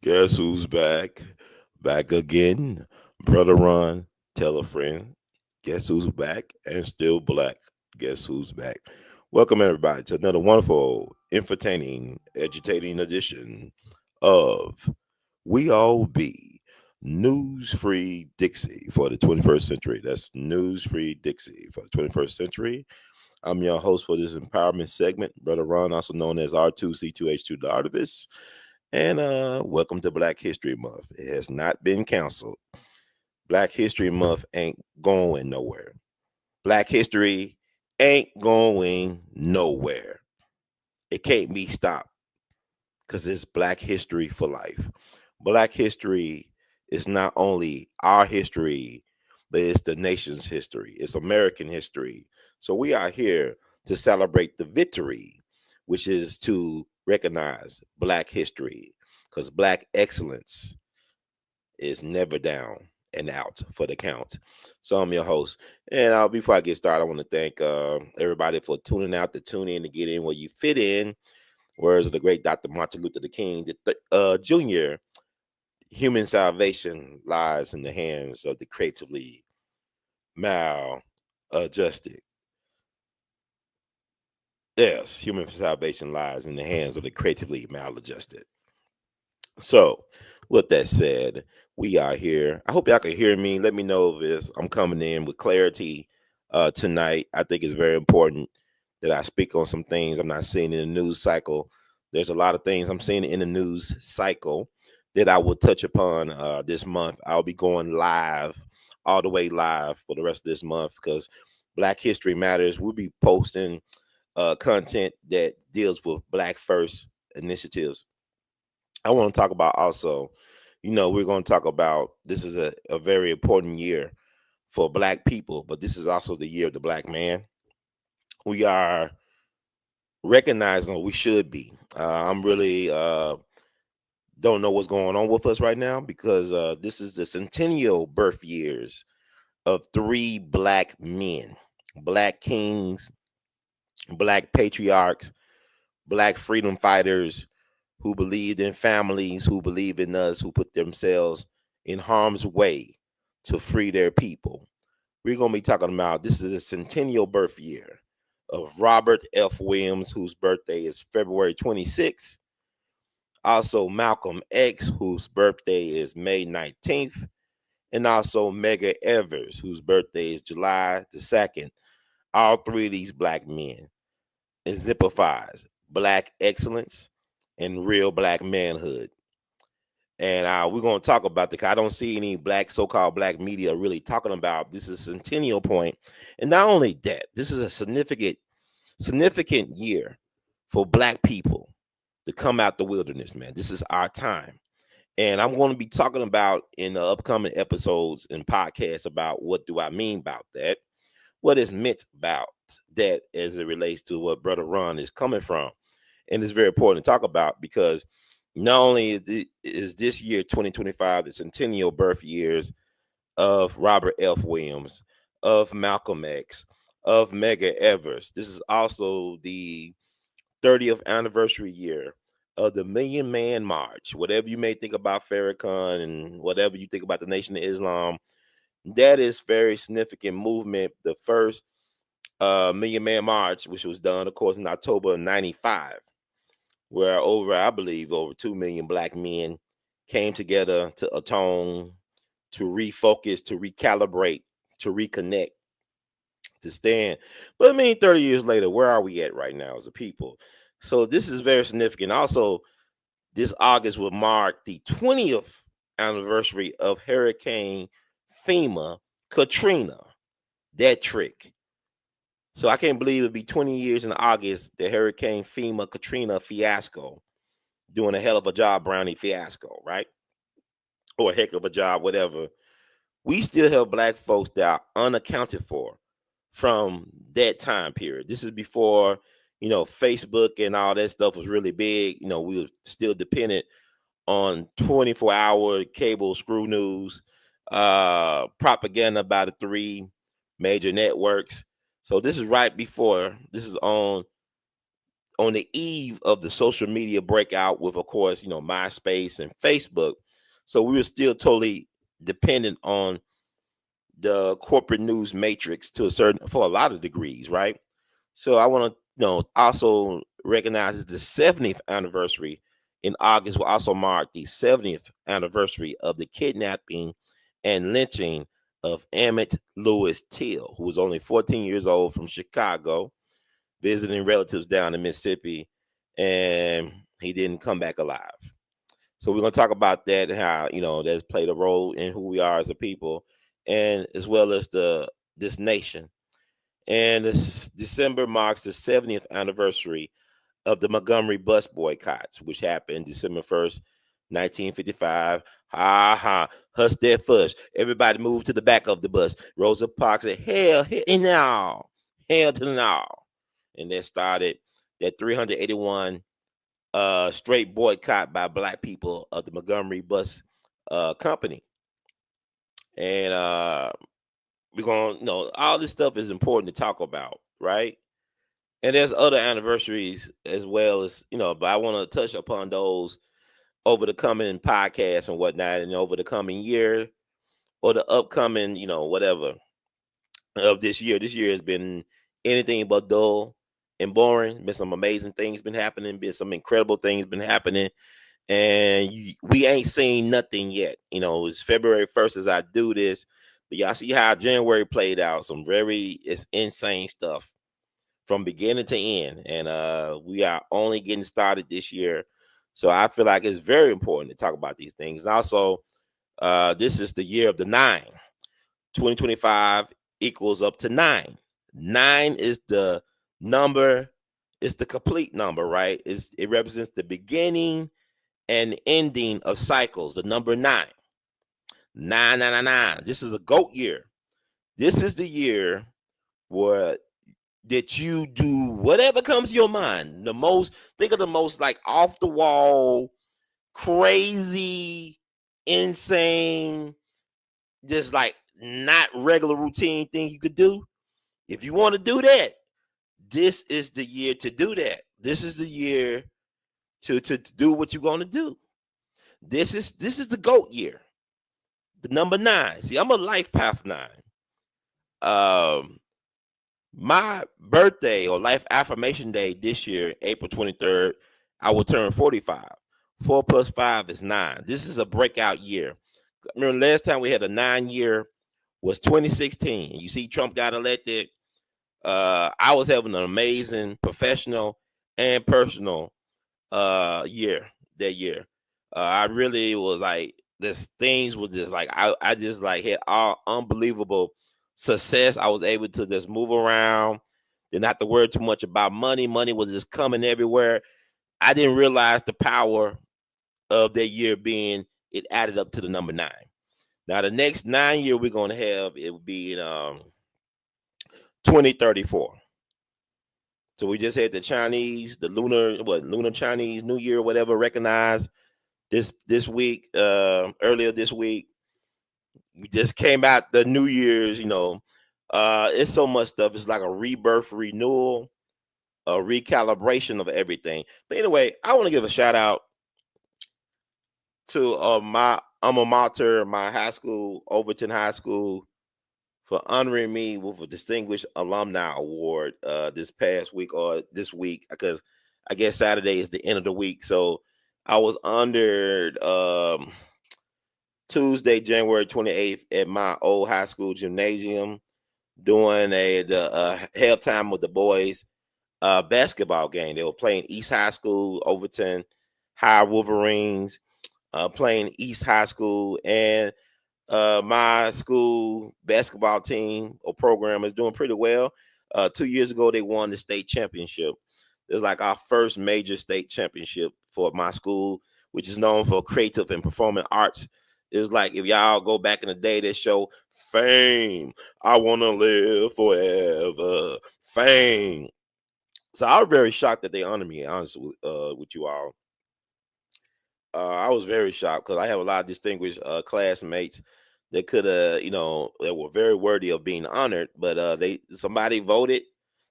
Guess who's back? Back again. Brother Ron, tell a friend. Guess who's back and still black? Guess who's back? Welcome, everybody, to another wonderful, entertaining, agitating edition of W.e.b. News Free Dixie for the 21st century. That's News Free Dixie for the 21st century. I'm your host for this empowerment segment, Brother Ron, also known as R2C2H2 the Artivist. And welcome to Black History Month. It has not been canceled. Black History Month ain't going nowhere. Black history ain't going nowhere. It can't be stopped because it's Black history for life. Black history is not only our history, but it's the nation's history. It's American history. So we are here to celebrate the victory, which is to recognize Black history, because Black excellence is never down and out for the count. So I'm your host. And before I get started, I want to thank everybody for tuning out, to tune in, to get in where you fit in. Words of the great Dr. Martin Luther King Jr., human salvation lies in the hands of the creatively maladjusted. Yes, human salvation lies in the hands of the creatively maladjusted. So, with that said, we are here. I hope y'all can hear me. Let me know if I'm coming in with clarity tonight. I think it's very important that I speak on some things I'm not seeing in the news cycle. There's a lot of things I'm seeing in the news cycle that I will touch upon this month. I'll be going live, all the way live for the rest of this month because Black History Matters. We'll be posting content that deals with Black First initiatives. I want to talk about also, we're going to talk about this is a very important year for Black people, but this is also the year of the Black man. We are recognizing, or we should be. I'm really don't know what's going on with us right now because this is the centennial birth years of three Black men, Black kings, Black patriarchs, Black freedom fighters who believed in families, who believe in us, who put themselves in harm's way to free their people. We're going to be talking about this is a centennial birth year of Robert F. Williams, whose birthday is February 26th. Also, Malcolm X, whose birthday is May 19th. And also Medgar Evers, whose birthday is July the 2nd. All three of these Black men exemplifies Black excellence and real Black manhood. And we're going to talk about I don't see any so-called Black media really talking about this is a centennial point. And not only that, this is a significant year for Black people to come out the wilderness, man. This is our time. And I'm going to be talking about in the upcoming episodes and podcasts about what do I mean about that, what is meant about that as it relates to what Brother Ron is coming from. And it's very important to talk about because not only is this year 2025 the centennial birth years of Robert F. Williams, of Malcolm X, of Medgar Evers. This is also the 30th anniversary year of the Million Man March. Whatever you may think about Farrakhan and whatever you think about the Nation of Islam, that is very significant movement. The first Million Man March, which was done, of course, in October of 95, where I believe, over 2 million Black men came together to atone, to refocus, to recalibrate, to reconnect, to stand. But I mean, 30 years later, where are we at right now as a people? So this is very significant. Also, this August will mark the 20th anniversary of Hurricane FEMA Katrina, that trick. So I can't believe it'd be 20 years in August, the Hurricane FEMA Katrina fiasco, doing a hell of a job, Brownie fiasco, right? Or a heck of a job, whatever. We still have Black folks that are unaccounted for from that time period. This is before, Facebook and all that stuff was really big. We were still dependent on 24-hour cable screw news, propaganda by the three major networks. So this is right before, this is on on the eve of the social media breakout with, of course, MySpace and Facebook. So we were still totally dependent on the corporate news matrix for a lot of degrees, right? So I want to, also recognize the 70th anniversary in August will also mark the 70th anniversary of the kidnapping and lynching of Emmett Lewis Till, who was only 14 years old, from Chicago, visiting relatives down in Mississippi, and he didn't come back alive. So we're going to talk about that, how, that's played a role in who we are as a people, and as well as this nation. And this December marks the 70th anniversary of the Montgomery bus boycotts, which happened December 1st, 1955. Ha ha, hush that fuss. Everybody moved to the back of the bus. Rosa Parks said, hell, hell, now. Hell to the now. And that started that 381 straight boycott by black people of the Montgomery bus company. And we're going to, all this stuff is important to talk about, right? And there's other anniversaries as well, as, but I want to touch upon those over the coming podcast and whatnot, and over the coming year or the upcoming, whatever of this year. This year has been anything but dull and boring. Been some amazing things been happening, been some incredible things been happening. And we ain't seen nothing yet. It's February 1st as I do this, but y'all see how January played out. It's insane stuff from beginning to end. And we are only getting started this year. So I feel like it's very important to talk about these things. And also, this is the year of the 9. 2025 equals up to 9. 9 is the number, it's the complete number, right? It represents the beginning and ending of cycles, the number 9. 9. This is a GOAT year. This is the year where that you do whatever comes to your mind. Think of the most like off the wall, crazy, insane, just like not regular routine thing you could do. If you want to do that, this is the year to do that. This is the year to do what you're going to do. This is the GOAT year. The number 9. See, I'm a life path 9. My birthday or life affirmation day this year, April 23rd, I will turn 45. 4 plus 5 is 9. This is a breakout year. Remember, last time we had a 9-year was 2016. You see, Trump got elected. I was having an amazing professional and personal year that year. I really was like, this things was just like, I just like had all unbelievable success. I was able to just move around, didn't have to worry too much about money. Money was just coming everywhere. I didn't realize the power of that year being it added up to the number 9. Now the next 9 year we're gonna have, it will be in 2034. So we just had the Chinese, the lunar Chinese New Year, whatever, recognized this week, earlier this week. We just came out the New Year's, it's so much stuff. It's like a rebirth, renewal, a recalibration of everything. But anyway, I want to give a shout out to my alma mater, my high school, Overton High School, for honoring me with a distinguished alumni award this past week, or this week, because I guess Saturday is the end of the week. So I was honored Tuesday, January 28th, at my old high school gymnasium, doing the halftime with the boys basketball game. They were playing East High School, Overton High Wolverines, playing East High School, and my school basketball team or program is doing pretty well. 2 years ago, they won the state championship. It was like our first major state championship for my school, which is known for creative and performing arts. It was like, if y'all go back in the day, that show Fame, I Want to Live Forever, Fame. So I was very shocked that they honored me, honestly, with you all. I was very shocked because I have a lot of distinguished classmates that could have, that were very worthy of being honored, but somebody voted.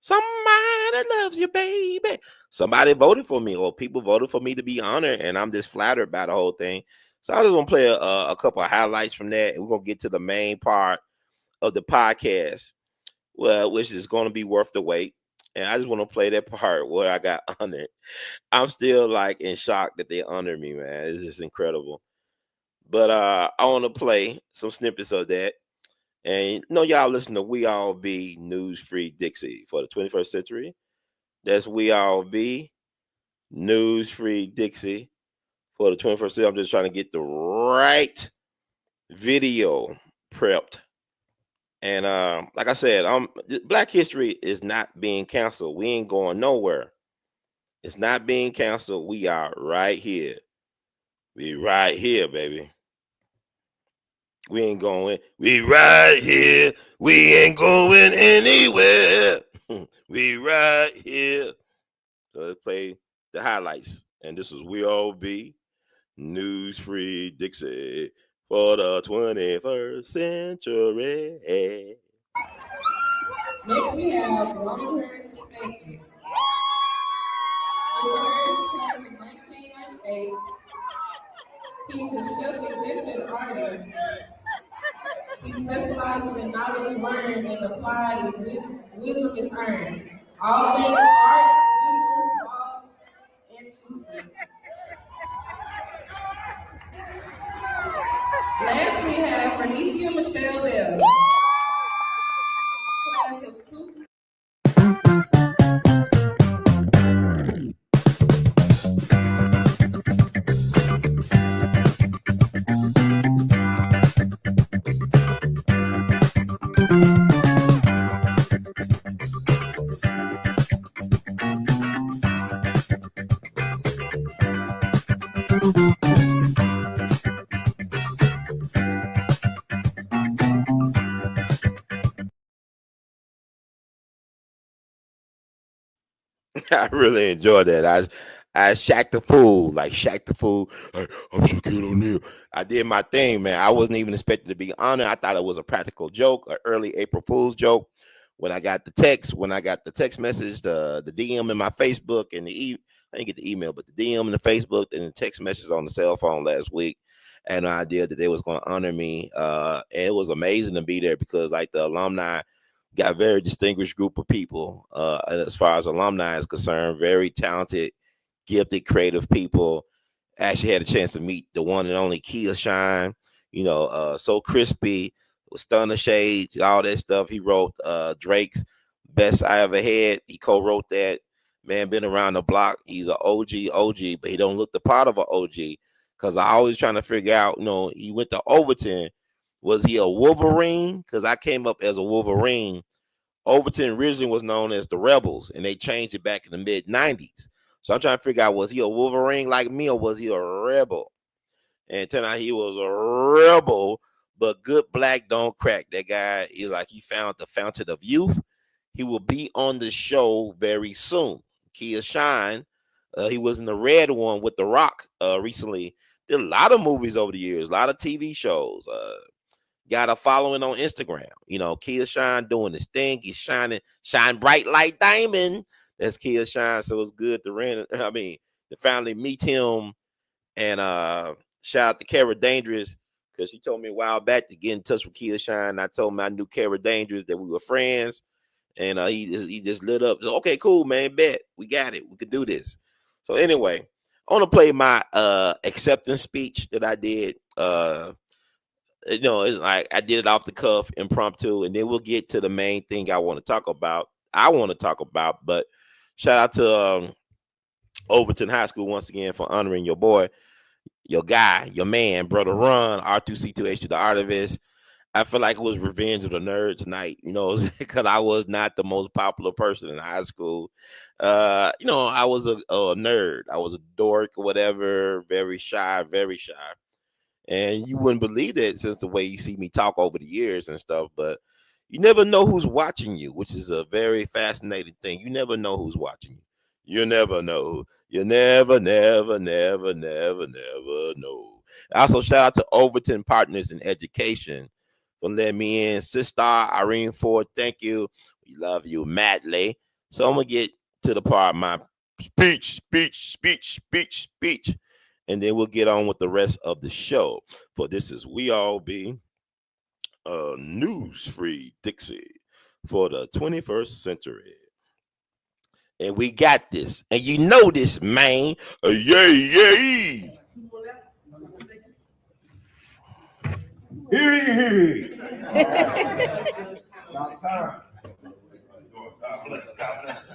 Somebody loves you, baby. somebody voted for me, or people voted for me to be honored, and I'm just flattered by the whole thing. So I just want to play a couple of highlights from that, and we're gonna get to the main part of the podcast, well, which is going to be worth the wait. And I just want to play that part where I got honored. I'm still like in shock that they honored me, man. It's just incredible. But I want to play some snippets of that. And y'all listen to We All Be News Free Dixie for the 21st century. That's We All Be News Free Dixie for the 21st century. I'm just trying to get the right video prepped. And like I said, Black History is not being canceled. We ain't going nowhere. It's not being canceled. We are right here. We right here, baby. We ain't going. We right here. We ain't going anywhere. We right here. So let's play the highlights. And this is We All Be News Free Dixie for the 21st century. Next we have Ronald Hurd II. Mr. Hurd was class in 1998. He's a chef executive artist. He specializes in knowledge learned and applied as wisdom is earned. All things art, visuals, laws, and music. Last we have Bernicia Michelle Bell. Class of 2. I really enjoyed that. I Shaq the Fool, like Shaq the Fool. Hey, I'm Shaquille O'Neal. I did my thing, man. I wasn't even expected to be honored. I thought it was a practical joke, an early April Fool's joke. When I got the text message, the DM in my Facebook, and I didn't get the email, but the DM in the Facebook and the text message on the cell phone last week, I had no idea that they was going to honor me. And it was amazing to be there because like the alumni got a very distinguished group of people. As far as alumni is concerned, very talented, gifted, creative people. Actually had a chance to meet the one and only Kia Shine. So crispy, with stunner shades, all that stuff. He wrote Drake's Best I Ever Had. He co-wrote that. Man, been around the block. He's an OG, but he don't look the part of an OG. Cause I always trying to figure out, he went to Overton. Was he a Wolverine? Because I came up as a Wolverine. Overton originally was known as the Rebels, and they changed it back in the mid-90s. So I'm trying to figure out, was he a Wolverine like me, or was he a rebel? And it turned out he was a rebel, but good black don't crack. That guy is like he found the fountain of youth. He will be on the show very soon. Kia Shine, he was in the red one with The Rock recently. Did a lot of movies over the years, a lot of TV shows. Got a following on Instagram. Kia Shine doing this thing. He's shine bright like diamond. That's Kia Shine. So it's good to finally meet him. And shout out to Kara Dangerous, because she told me a while back to get in touch with Kia Shine. I told him I knew Kara Dangerous, that we were friends. And he just lit up. So, okay, cool, man. Bet. We got it. We could do this. So anyway, I want to play my acceptance speech that I did. It's like I did it off the cuff, impromptu, and then we'll get to the main thing I want to talk about. But shout out to Overton High School once again for honoring your boy, your guy, your man, brother Ron, R2C2H, the artivist. I feel like it was revenge of the nerd tonight, because I was not the most popular person in high school. I was a nerd. I was a dork or whatever, very shy, very shy. And you wouldn't believe that since the way you see me talk over the years and stuff. But you never know who's watching you, which is a very fascinating thing. You never know who's watching you. You never know. You never know. Also, shout out to Overton Partners in Education for letting me in. Sister Irene Ford, thank you. We love you madly. So I'm going to get to the part of my speech. And then we'll get on with the rest of the show. For this is We All Be News Free Dixie for the 21st century. And we got this. And you know this, man. Yay. Here. About time. God bless.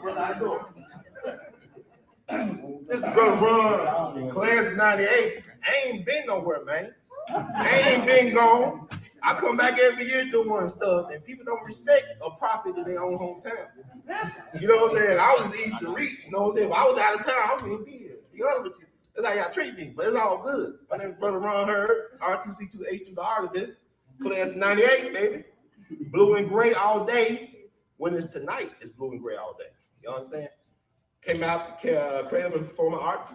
What I doing? This is Brother Ron, class of 98. I ain't been nowhere, man. I ain't been gone. I come back every year doing stuff, and people don't respect a prophet in their own hometown. You know what I'm saying? I was east to reach. You know what I'm saying? If I was out of town, I wouldn't be here. You know with you. That's how y'all treat me, but it's all good. My name is Brother Ron Hurd, R2C2H2 the artist. Class of 98, baby. Blue and gray all day. When it's tonight, it's blue and gray all day. You understand? Came out to Creative and Performing Arts.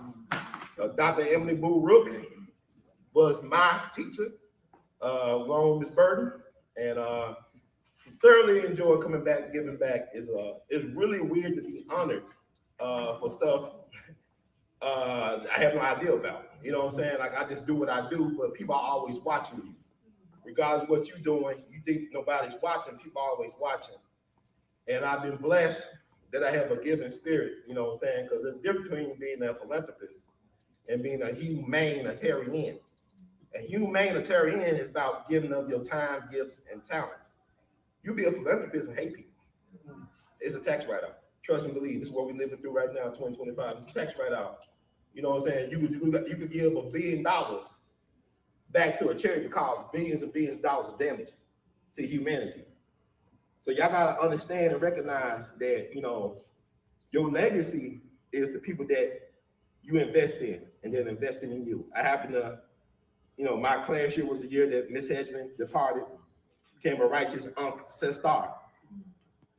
Dr. Emily Boo Rook was my teacher, along with Ms. Burton, and thoroughly enjoyed coming back and giving back. It's really weird to be honored for stuff I have no idea about. You know what I'm saying? Like, I just do what I do, but people are always watching you. Regardless of what you're doing, you think nobody's watching, people are always watching. And I've been blessed that I have a giving spirit, you know what I'm saying? Because there's a difference between being a philanthropist and being a humanitarian. A humanitarian is about giving up your time, gifts, and talents. You be a philanthropist and hate people. It's a tax write-off. Trust and believe. This is what we're living through right now, 2025. It's a tax write-off. You know what I'm saying? You could give $1 billion back to a charity that caused billions and billions of dollars of damage to humanity. So y'all gotta understand and recognize that, you know, your legacy is the people that you invest in and then investing in you. I happen to, you know, my class year was the year that Miss Hedgeman departed, became a righteous ancestor.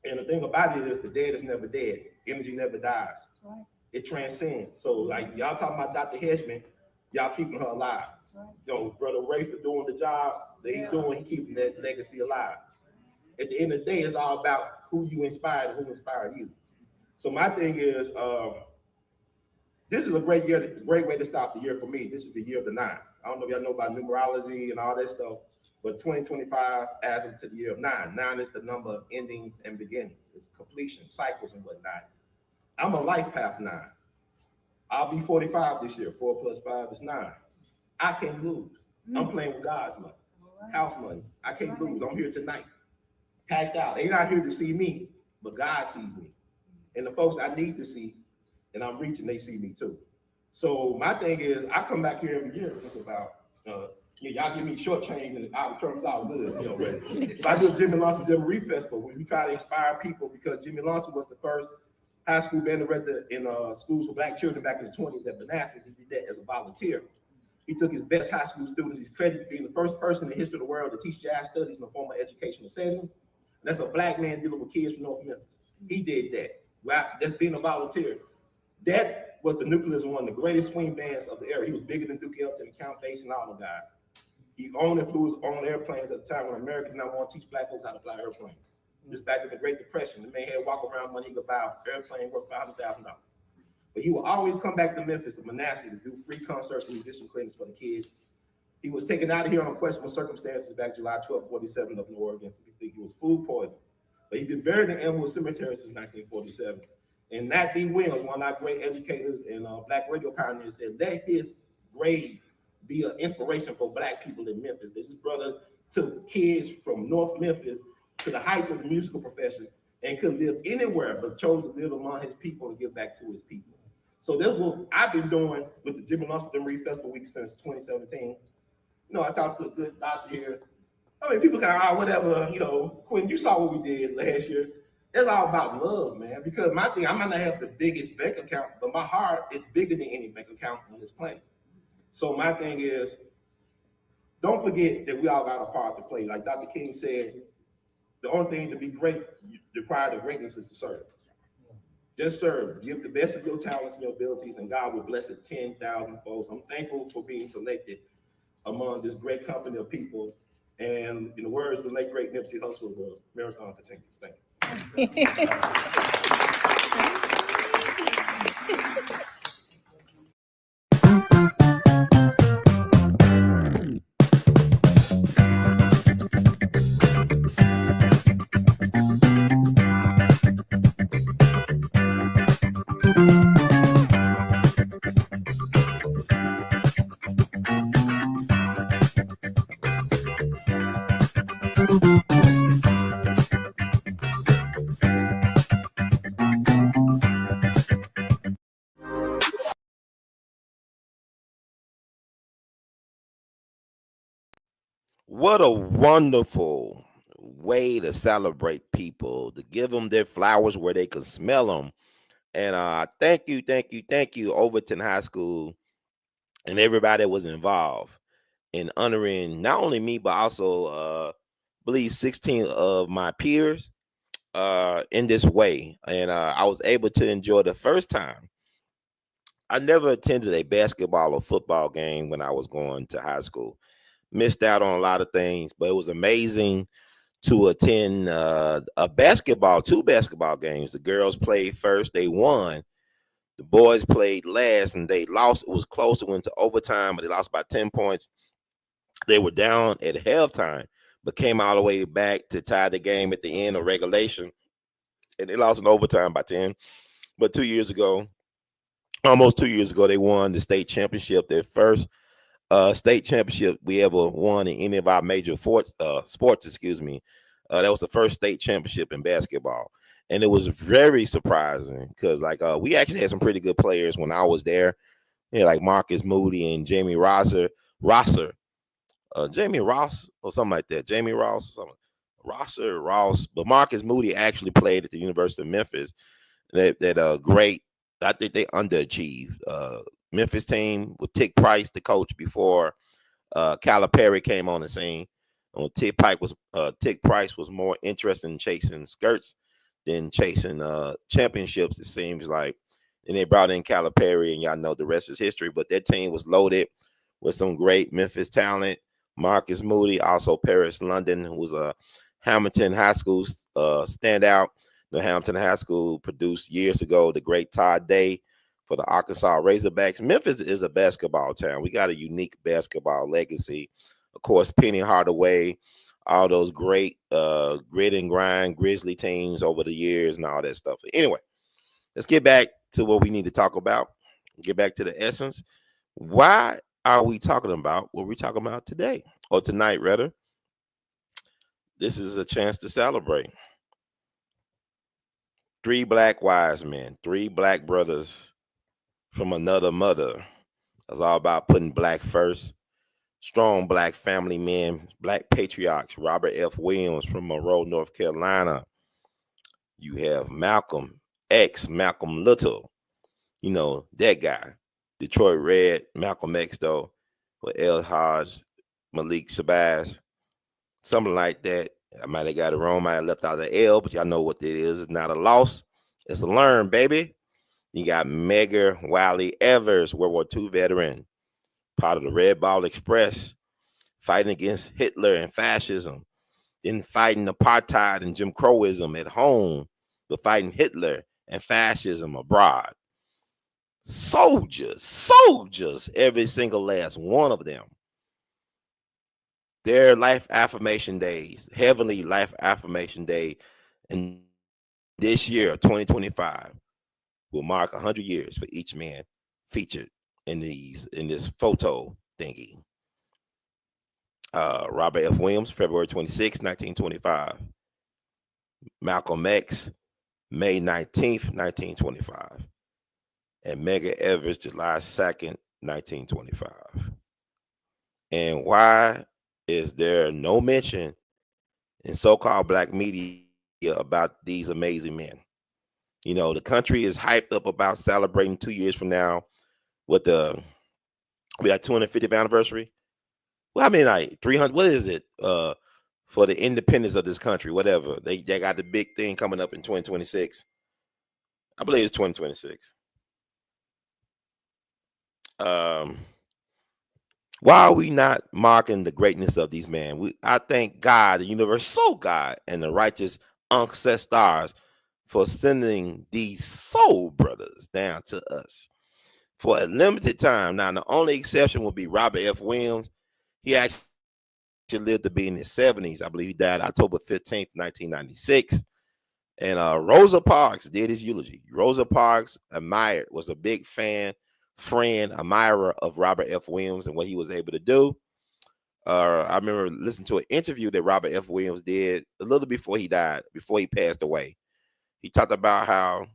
And the thing about it is the dead is never dead. Energy never dies. Right. It transcends. So like y'all talking about Dr. Hedgeman, y'all keeping her alive. Right. You know, Brother Ray for doing the job that he's doing, he keeping that legacy alive. At the end of the day, it's all about who you inspired and who inspired you. So my thing is, this is a great year, great way to start the year for me. This is the year of the 9. I don't know if y'all know about numerology and all that stuff, but 2025 adds up to the year of 9. 9 is the number of endings and beginnings. It's completion, cycles and whatnot. I'm a life path 9. I'll be 45 this year. 4 plus 5 is 9. I can't lose. I'm playing with God's money, house money. I can't lose. I'm here tonight. Packed out. They're not here to see me, but God sees me. And the folks I need to see, and I'm reaching, they see me too. So my thing is, I come back here every year. It's about, y'all give me short change and our terms out good. You know, but if I do a Jimmy Lawson Jamboree Festival, we try to inspire people because Jimmy Lawson was the first high school band director in schools for Black children back in the 20s at Manassas. He did that as a volunteer. He took his best high school students. He's credited being the first person in the history of the world to teach jazz studies in a formal educational setting. That's a Black man dealing with kids from North Memphis. He did that. Wow, that's being a volunteer. That was the nucleus of one of the greatest swing bands of the era. He was bigger than Duke Ellington, Count Basie, and all the guys. He owned and flew on airplanes at the time when America did not want to teach Black folks how to fly airplanes. This back in the Great Depression. The man had walk around money he could buy an airplane worth $500,000. But he would always come back to Memphis and Manassas to do free concerts and musician clinics for the kids. He was taken out of here on questionable circumstances back July 12, 47 of New Orleans. We think he was food poisoned. But he's been buried in Elmwood Cemetery since 1947. And Nat D. Williams, one of our great educators and Black radio pioneers, said, let his grave be an inspiration for Black people in Memphis. This brother took kids from North Memphis to the heights of the musical profession and could live anywhere, but chose to live among his people and give back to his people. So that's what I've been doing with the Jimmy Lawson Jamboree Festival Week since 2017. You know, I talked to a good doctor here. I mean, people kind of, whatever, you know, Quinn, you saw what we did last year. It's all about love, man, because my thing, I might not have the biggest bank account, but my heart is bigger than any bank account on this planet. So my thing is, don't forget that we all got a part to play. Like Dr. King said, the only thing to be great, required of greatness is to serve. Just serve. Give the best of your talents and your abilities, and God will bless it 10,000 folds. I'm thankful for being selected among this great company of people. And in the words of the late great Nipsey Hussle, the marathon continues. Thank you. What a wonderful way to celebrate people, to give them their flowers where they can smell them. And thank you, Overton High School and everybody that was involved in honoring not only me, but also, believe 16 of my peers in this way. And I was able to enjoy the first time. I never attended a basketball or football game when I was going to high school. Missed out on a lot of things, but it was amazing to attend two basketball games. The girls played first, they won. The boys played last, and they lost. It was close. It went to overtime, but they lost by 10 points. They were down at halftime, but came all the way back to tie the game at the end of regulation, and they lost in overtime by 10. But 2 years ago, almost 2 years ago, they won the state championship, their first state championship we ever won in any of our major sports. Excuse me. That was the first state championship in basketball, and it was very surprising because we actually had some pretty good players when I was there. Yeah, like Marcus Moody and Jamie Rosser, Jamie Ross or something like that. Jamie Ross or something. Ross, but Marcus Moody actually played at the University of Memphis. That great. I think they underachieved. Memphis team with Tick Price, the coach before Calipari came on the scene. Tick Price was more interested in chasing skirts than chasing championships. It seems like, and they brought in Calipari, and y'all know the rest is history. But that team was loaded with some great Memphis talent. Marcus Moody, also Paris London, who was a Hamilton High School standout. The Hamilton High School produced years ago the great Todd Day for the Arkansas Razorbacks. Memphis is a basketball town. We got a unique basketball legacy. Of course, Penny Hardaway, all those great grit and grind Grizzly teams over the years and all that stuff. Anyway, let's get back to what we need to talk about. Get back to the essence. Why are we talking about what we're talking about today or tonight, rather? This is a chance to celebrate. Three black wise men, three black brothers from another mother. It's all about putting black first. Strong black family men, black patriarchs. Robert F. Williams from Monroe, North Carolina. You have Malcolm X, Malcolm Little. You know, that guy. Detroit Red, Malcolm X, though, with L. Hodge, Malik Shabazz, something like that. I might have got it wrong, might have left out the L, but y'all know what it is. It's not a loss, it's a learn, baby. You got Medgar Wiley Evers, World War II veteran, part of the Red Ball Express, fighting against Hitler and fascism, then fighting apartheid and Jim Crowism at home, but fighting Hitler and fascism abroad. Soldiers, every single last one of them. Their life affirmation days, heavenly life affirmation day, and this year, 2025, will mark 100 years for each man featured in this photo thingy. Robert F. Williams, February 26, 1925. Malcolm X, May 19th, 1925. And Medgar Evers, July 2nd, 1925. And why is there no mention in so-called black media about these amazing men? You know, the country is hyped up about celebrating 2 years from now with we got 250th anniversary. Well, I mean, like 300. What is it? For the independence of this country, whatever. They got the big thing coming up in 2026. I believe it's 2026. Why are we not marking the greatness of these men? I thank God, the universe, so God, and the righteous ancestors for sending these soul brothers down to us for a limited time. Now, the only exception would be Robert F. Williams. He actually lived to be in his 70s. I believe he died October 15th, 1996. And Rosa Parks did his eulogy. Rosa Parks was a big fan, friend, admirer of Robert F. Williams and what he was able to do. I remember listening to an interview that Robert F. Williams did a little before he died, before he passed away. He talked about how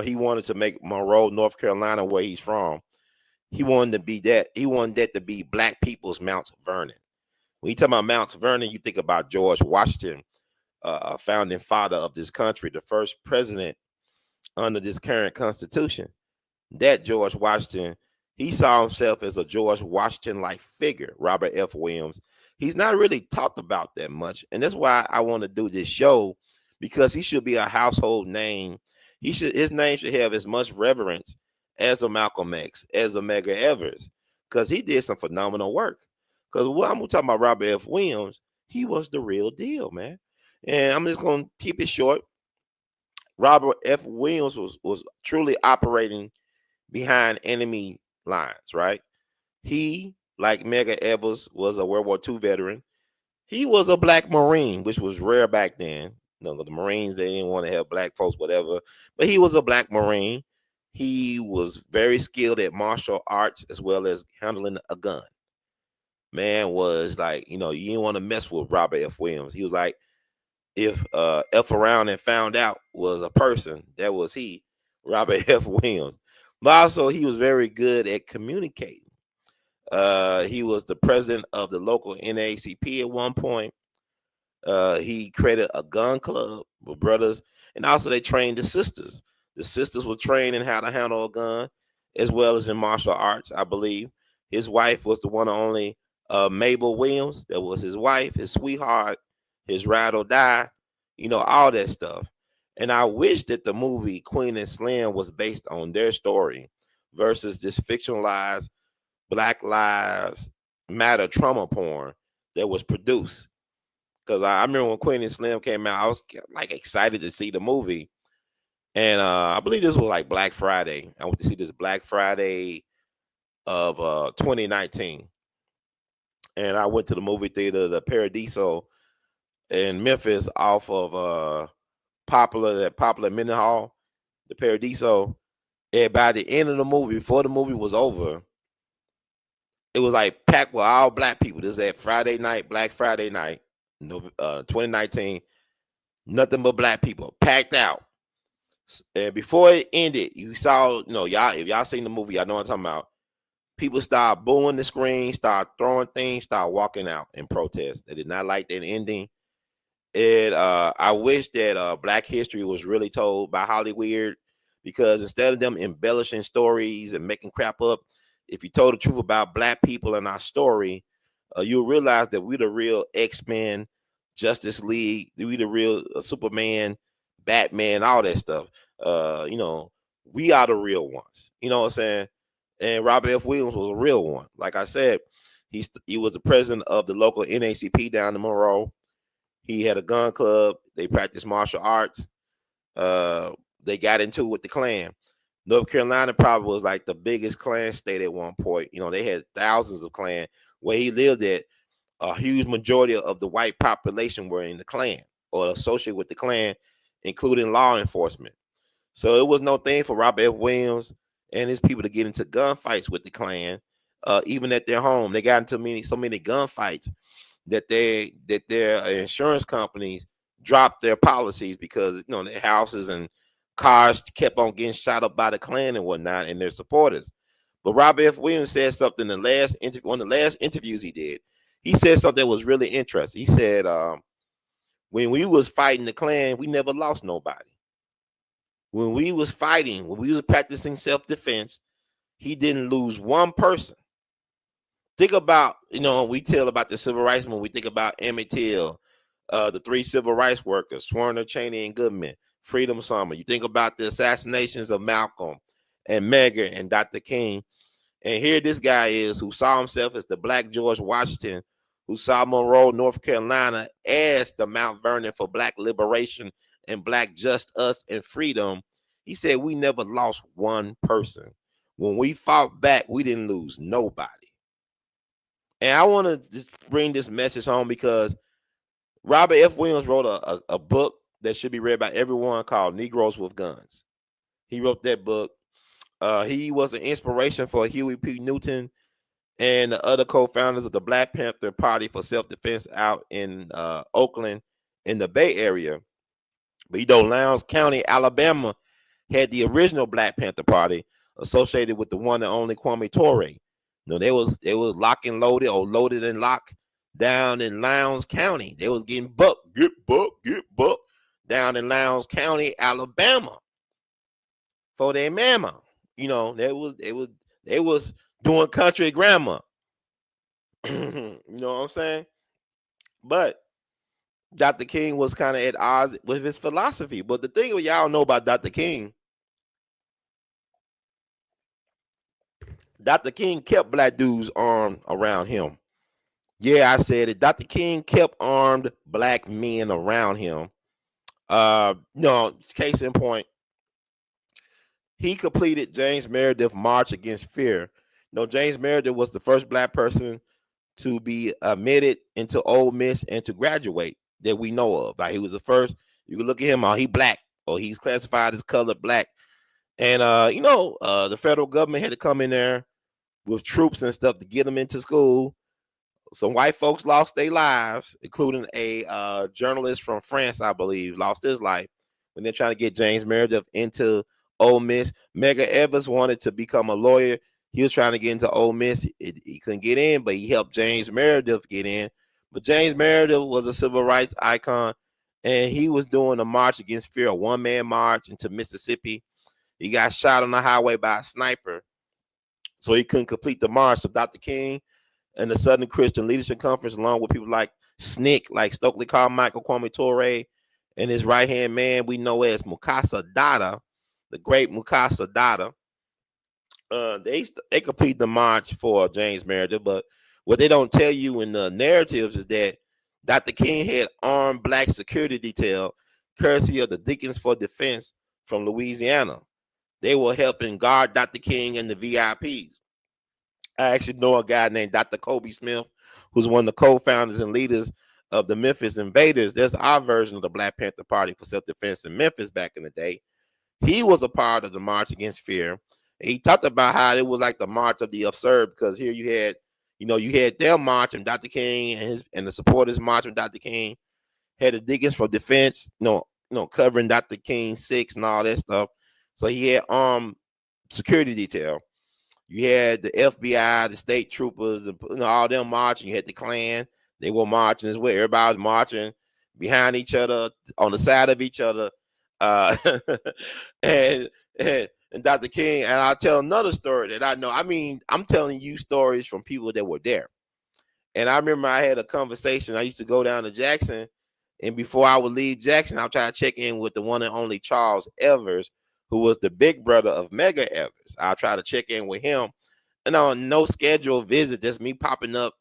he wanted to make Monroe, North Carolina, where he's from. He wanted to be that. He wanted that to be Black people's Mount Vernon. When you talk about Mount Vernon, you think about George Washington, a founding father of this country, the first president under this current constitution. That George Washington, he saw himself as a George Washington-like figure, Robert F. Williams. He's not really talked about that much, and that's why I want to do this show, because he should be a household name. His name should have as much reverence as a Malcolm X, as a Medgar Evers, because he did some phenomenal work. Because what I'm talking about, Robert F. Williams, he was the real deal, man. And I'm just gonna keep it short. Robert F. Williams was truly operating behind enemy lines, right? He, like Medgar Evers, was a World War II veteran. He was a Black Marine, which was rare back then. The Marines, they didn't want to have Black folks, whatever. But he was a Black Marine. He was very skilled at martial arts as well as handling a gun. Man was like, you didn't want to mess with Robert F. Williams. He was like, if F around and found out was a person, that was he, Robert F. Williams. But also, he was very good at communicating. He was the president of the local NAACP at one point. He created a gun club with brothers, and also they trained the sisters. The sisters were trained in how to handle a gun, as well as in martial arts, I believe. His wife was the one and only Mabel Williams. That was his wife, his sweetheart, his ride or die, all that stuff. And I wish that the movie Queen and Slim was based on their story versus this fictionalized Black Lives Matter trauma porn that was produced. Because I remember when Queen and Slim came out, I was like excited to see the movie. And I believe this was like Black Friday. I went to see this Black Friday of 2019. And I went to the movie theater, the Paradiso in Memphis, off of popular Minute Hall, the Paradiso. And by the end of the movie, before the movie was over, it was like packed with all Black people. This is that Friday night, Black Friday night, 2019. Nothing but Black people, packed out. And before it ended, you saw, y'all, if y'all seen the movie, y'all know what I'm talking about. People start booing the screen, start throwing things, start walking out in protest. They did not like that ending. And I wish that Black history was really told by Hollywood, because instead of them embellishing stories and making crap up, if you told the truth about Black people in our story, you'll realize that we the real X-Men, Justice League, we the real Superman, Batman, all that stuff. We are the real ones. You know what I'm saying? And Robert F. Williams was a real one. Like I said, he was the president of the local NAACP down in Monroe. He had a gun club. They practiced martial arts. They got into it with the Klan. North Carolina probably was like the biggest Klan state at one point. They had thousands of Klan. Where he lived at, a huge majority of the white population were in the Klan or associated with the Klan, including law enforcement. So it was no thing for Robert F. Williams and his people to get into gunfights with the Klan, even at their home. They got into so many gunfights that their insurance companies dropped their policies because their houses and cars kept on getting shot up by the Klan and whatnot and their supporters. But Robert F. Williams said something in the last interview, one of the last interviews he did. He said something that was really interesting. He said, when we was fighting the Klan, we never lost nobody. When we was fighting, when we was practicing self-defense, he didn't lose one person. Think about, we tell about the civil rights movement. We think about Emmett Till, the three civil rights workers, Swerner, Cheney, and Goodman, Freedom Summer. You think about the assassinations of Malcolm and Medgar and Dr. King. And here this guy is who saw himself as the Black George Washington, who saw Monroe, North Carolina as the Mount Vernon for Black liberation and Black Just Us and Freedom, he said we never lost one person. When we fought back, we didn't lose nobody. And I want to just bring this message home because Robert F. Williams wrote a book that should be read by everyone called Negroes with Guns. He wrote that book. He was an inspiration for Huey P. Newton and the other co-founders of the Black Panther Party for self-defense out in Oakland in the Bay Area. But Lowndes County, Alabama, had the original Black Panther Party associated with the one and only Kwame Ture. They was lock and loaded or loaded and locked down in Lowndes County. They was getting get buck down in Lowndes County, Alabama for their mama. They was doing country grammar. You know what I'm saying? But Dr. King was kind of at odds with his philosophy. But the thing y'all know about Dr. King kept black dudes armed around him. Yeah, I said it. Dr. King kept armed black men around him. Case in point, he completed James Meredith March Against Fear. James Meredith was the first black person to be admitted into Ole Miss and to graduate that we know of. Like, he was the first. You can look at him, he black, or he's classified as colored black. And the federal government had to come in there with troops and stuff to get him into school. Some white folks lost their lives, including a journalist from France, I believe, lost his life when they're trying to get James Meredith into Ole Miss. Medgar Evers wanted to become a lawyer. He was trying to get into Ole Miss. He couldn't get in, but he helped James Meredith get in. But James Meredith was a civil rights icon, and he was doing a march against fear, a one-man march into Mississippi. He got shot on the highway by a sniper, so he couldn't complete the march. So Dr. King and the Southern Christian Leadership Conference, along with people like SNCC, like Stokely Carmichael, Kwame Ture, and his right-hand man we know as Mukasa Dada, the great Mukasa Dada, they complete the march for James Meredith. But what they don't tell you in the narratives is that Dr. King had armed black security detail, courtesy of the Deacons for Defense from Louisiana. They were helping guard Dr. King and the VIPs. I actually know a guy named Dr. Kobe Smith, who's one of the co-founders and leaders of the Memphis Invaders. There's our version of the Black Panther Party for self-defense in Memphis back in the day. He was a part of the March Against Fear. He talked about how it was like the March of the Absurd, because here you had their march and Dr. King and the supporters march with Dr. King, had the Deacons for Defense, covering Dr. King's six and all that stuff. So he had armed security detail. You had the FBI, the state troopers, all them marching. You had the Klan. They were marching as well. Everybody was marching behind each other, on the side of each other. And Dr. King, and I'll tell another story that I know. I mean, I'm telling you stories from people that were there. And I remember I had a conversation. I used to go down to Jackson, and before I would leave Jackson, I'll try to check in with the one and only Charles Evers, who was the big brother of Medgar Evers. I'll try to check in with him. And on no scheduled visit, just me popping up,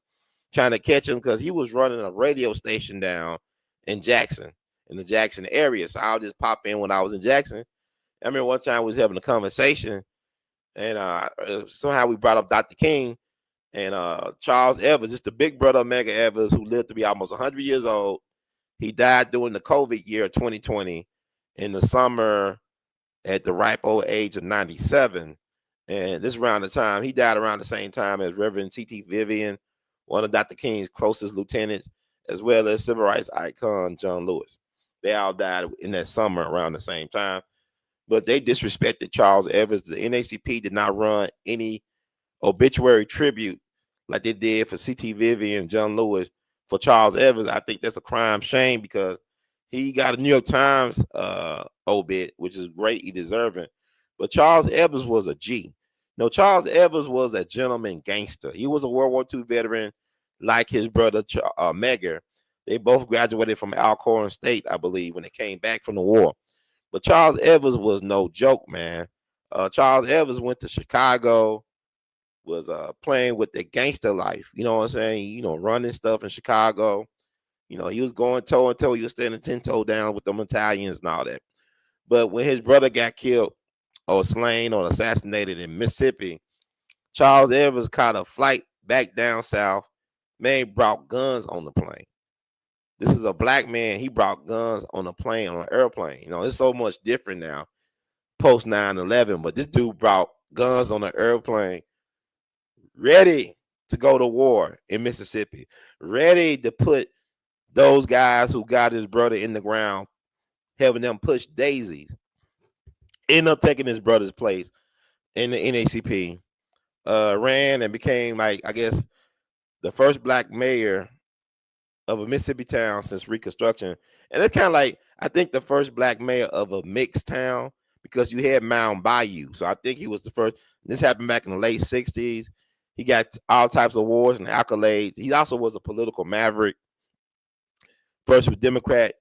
trying to catch him, because he was running a radio station down in Jackson, in the Jackson area. So I'll just pop in when I was in Jackson. I remember one time we was having a conversation, and somehow we brought up Dr. King, and Charles Evers, just the big brother of Medgar Evers, who lived to be almost 100 years old. He died during the COVID year of 2020 in the summer at the ripe old age of 97. And this around the time, he died around the same time as Reverend T.T. Vivian, one of Dr. King's closest lieutenants, as well as civil rights icon John Lewis. They all died in that summer around the same time. But they disrespected Charles Evers. The NACP did not run any obituary tribute like they did for C.T. Vivian and John Lewis. For Charles Evers, I think that's a crime shame, because he got a New York Times obit, which is great. He deserving. But Charles Evers was a G. No, Charles Evers was a gentleman gangster. He was a World War II veteran, like his brother Medgar. They both graduated from Alcorn State, I believe, when they came back from the war. But Charles Evers was no joke, man. Charles Evers went to Chicago, was playing with the gangster life. You know what I'm saying? Running stuff in Chicago. He was going toe and toe. He was standing 10 toe down with them Italians and all that. But when his brother got killed or slain or assassinated in Mississippi, Charles Evans caught a flight back down south. Man brought guns on the plane. This is a black man. He brought guns on a plane, on an airplane. It's so much different now, post 9/11. But this dude brought guns on an airplane, ready to go to war in Mississippi, ready to put those guys who got his brother in the ground, having them push daisies, end up taking his brother's place in the NACP, ran and became, like, I guess, the first black mayor of a Mississippi town since Reconstruction. And it's kind of like, I think, the first black mayor of a mixed town, because you had Mound Bayou. So I think he was the first. This happened back in the late 60s. He got all types of awards and accolades. He also was a political maverick. First was Democrat,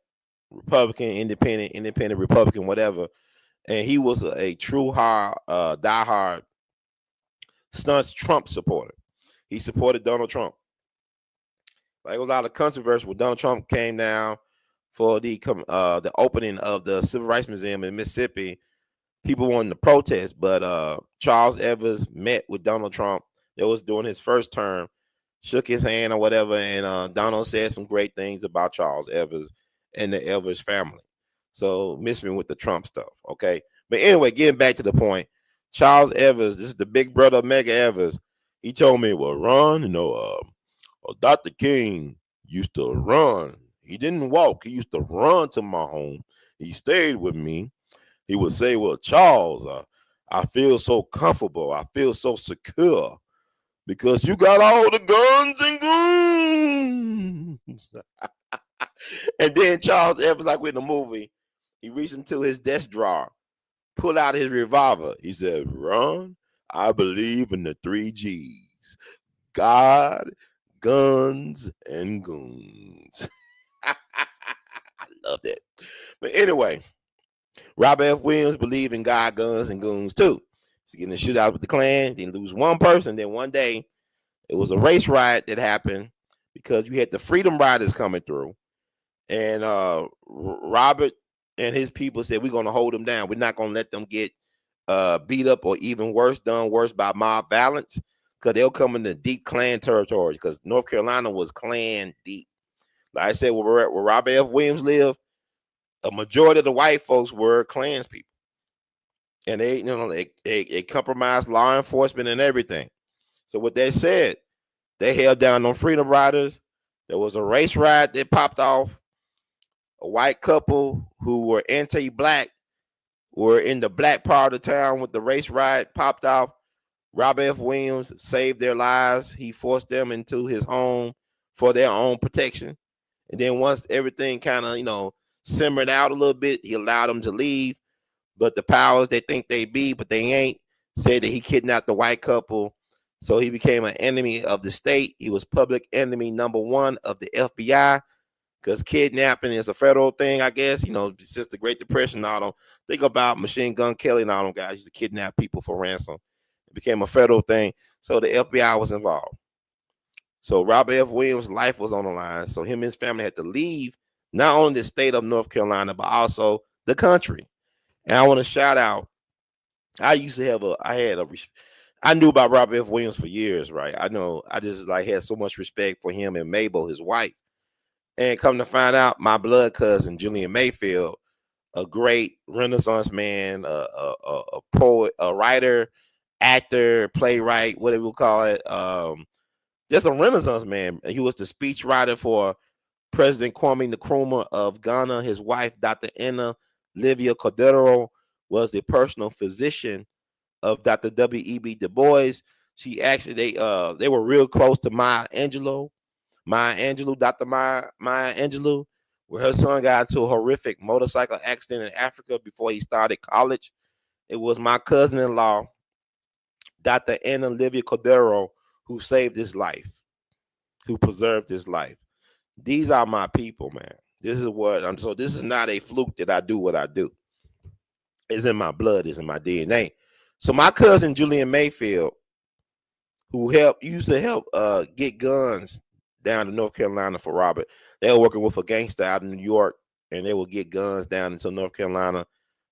Republican, independent, Republican, whatever. And he was a true diehard staunch Trump supporter. He supported Donald Trump. Like, it was a lot of controversy when Donald Trump came down for the opening of the Civil Rights Museum in Mississippi. People wanted to protest, but Charles Evans met with Donald Trump. That was during his first term, shook his hand or whatever, and Donald said some great things about Charles Evans and the Evans family. So miss me with the Trump stuff, okay? But anyway, getting back to the point, Charles Evans, this is the big brother of Medgar Evers. He told me, well, Ron, Dr. King used to run. He didn't walk. He used to run to my home. He stayed with me. He would say, well, Charles, I feel so comfortable. I feel so secure because you got all the guns and goons. And then Charles Evans, like in the movie, he reached into his desk drawer, pulled out his revolver. He said, Ron, I believe in the 3 Gs: God, guns, and goons. I love that. But anyway, Robert F. Williams believed in God, guns, and goons too. He's getting a shootout with the Klan, didn't lose one person. Then one day, it was a race riot that happened because you had the Freedom Riders coming through. And Robert and his people said, we're going to hold them down. We're not going to let them get beat up or even worse, done worse by mob violence, because they'll come into deep Klan territory, because North Carolina was Klan deep. Like I said, where Robert F. Williams lived, a majority of the white folks were Klans people. And they compromised law enforcement and everything. So what they said, they held down on Freedom Riders. There was a race riot that popped off. A white couple who were anti-black were in the black part of the town with the race riot popped off. Robert F. Williams saved their lives. He forced them into his home for their own protection. And then once everything kind of, simmered out a little bit, he allowed them to leave. But the powers they think they be, but they ain't, said that he kidnapped the white couple. So he became an enemy of the state. He was public enemy #1 of the FBI, because kidnapping is a federal thing, I guess. Since the Great Depression and all them. Think about Machine Gun Kelly and all them guys used to kidnap people for ransom. It became a federal thing. So the FBI was involved. So Robert F. Williams' life was on the line. So him and his family had to leave not only the state of North Carolina, but also the country. And I want to shout out, I knew about Robert F. Williams for years, right? I just had so much respect for him and Mabel, his wife. And come to find out, my blood cousin, Julian Mayfield, a great Renaissance man, a poet, a writer, actor, playwright, whatever we'll call it. Just a Renaissance man. He was the speech writer for President Kwame Nkrumah of Ghana. His wife, Dr. Anna Livia Cordero, was the personal physician of Dr. W.E.B. Du Bois. She actually, they were real close to Maya Angelou, Dr. Maya Angelou, where her son got into a horrific motorcycle accident in Africa before he started college. It was my cousin-in-law, Dr. Anna Livia Cordero, who saved his life, who preserved his life. These are my people, man. This is what I'm. So this is not a fluke that I do what I do. It's in my blood. It's in my DNA. So my cousin Julian Mayfield, who used to help get guns down to North Carolina for Robert. They were working with a gangster out in New York, and they would get guns down into North Carolina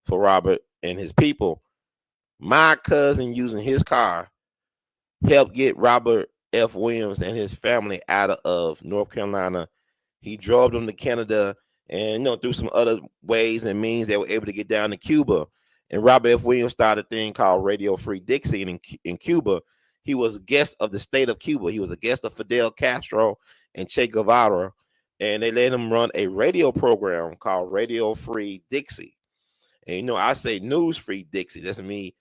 for Robert and his people. My cousin, using his car, helped get Robert F. Williams and his family out of North Carolina. He drove them to Canada, and through some other ways and means, they were able to get down to Cuba. And Robert F. Williams started a thing called Radio Free Dixie in Cuba. He was a guest of the state of Cuba. He was a guest of Fidel Castro and Che Guevara, and they let him run a radio program called Radio Free Dixie. And I say News Free Dixie. That's me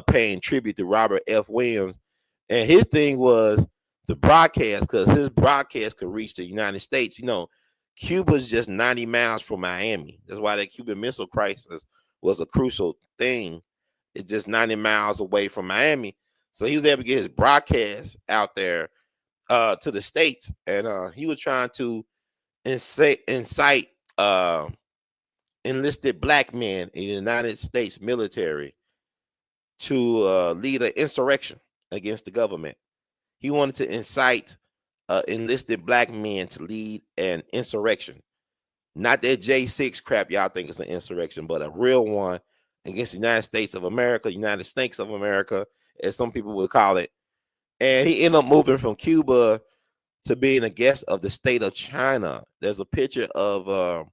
paying tribute to Robert F. Williams. And his thing was the broadcast, because his broadcast could reach the United States. Cuba's just 90 miles from Miami. That's why that Cuban Missile Crisis was a crucial thing. It's just 90 miles away from Miami. So he was able to get his broadcast out there to the States. And he was trying to incite enlisted black men in the United States military to lead an insurrection against the government. He wanted to incite enlisted black men to lead an insurrection. Not that J6 crap y'all think is an insurrection, but a real one against the United States of America, United States of America, as some people would call it. And he ended up moving from Cuba to being a guest of the state of China. There's a picture of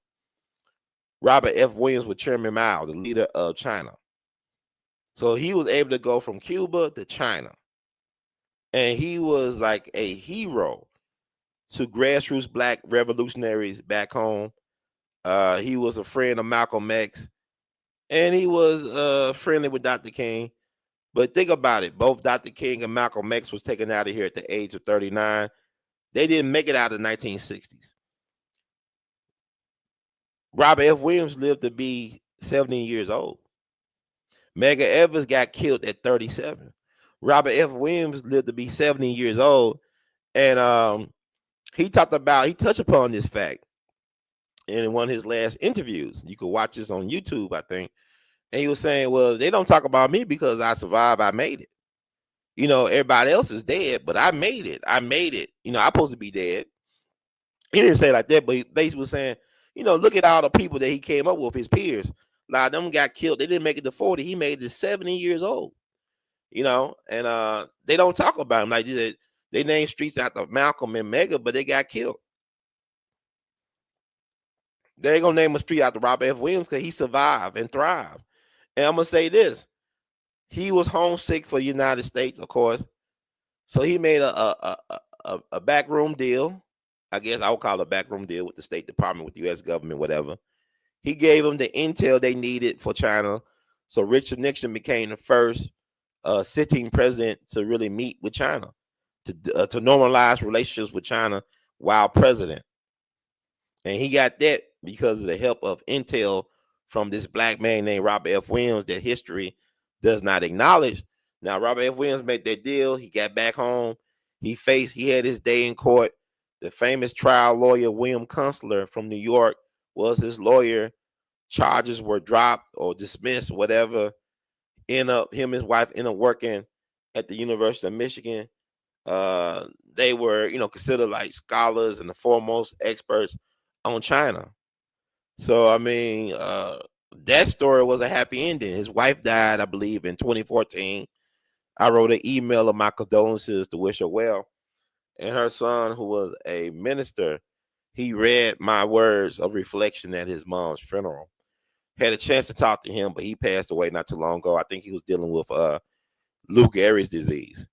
Robert F. Williams with Chairman Mao, the leader of China. So he was able to go from Cuba to China. And he was like a hero to grassroots black revolutionaries back home. He was a friend of Malcolm X, and he was friendly with Dr. King. But think about it. Both Dr. King and Malcolm X was taken out of here at the age of 39. They didn't make it out of the 1960s. Robert F. Williams lived to be 70 years old. Medgar Evers got killed at 37. Robert F. Williams lived to be 70 years old. And he touched upon this fact in one of his last interviews. You could watch this on YouTube, I think. And he was saying, well, they don't talk about me because I survived. I made it. Everybody else is dead, but I made it. I'm supposed to be dead. He didn't say it like that, but he basically was saying, look at all the people that he came up with, his peers. A lot of them got killed. They didn't make it to 40. He made it to 70 years old. And they don't talk about him. Like they named streets after Malcolm and Medgar, but they got killed. They ain't gonna name a street after Robert F. Williams because he survived and thrived. And I'm gonna say this: he was homesick for the United States, of course. So he made a backroom deal. I guess I would call it a backroom deal with the State Department, with the U.S. government, whatever. He gave them the intel they needed for China. So Richard Nixon became the first sitting president to really meet with China, to normalize relationships with China while president. And he got that because of the help of intel from this black man named Robert F. Williams that history does not acknowledge. Now, Robert F. Williams made that deal. He got back home. He had his day in court. The famous trial lawyer, William Kunstler from New York, was his lawyer. Charges were dropped or dismissed, whatever. Him and his wife ended up working at the University of Michigan. They were, considered like scholars and the foremost experts on China. So, that story was a happy ending. His wife died, I believe, in 2014. I wrote an email of my condolences to wish her well. And her son, who was a minister, he read my words of reflection at his mom's funeral. Had a chance to talk to him, but he passed away not too long ago. I think he was dealing with Lou Gehrig's disease.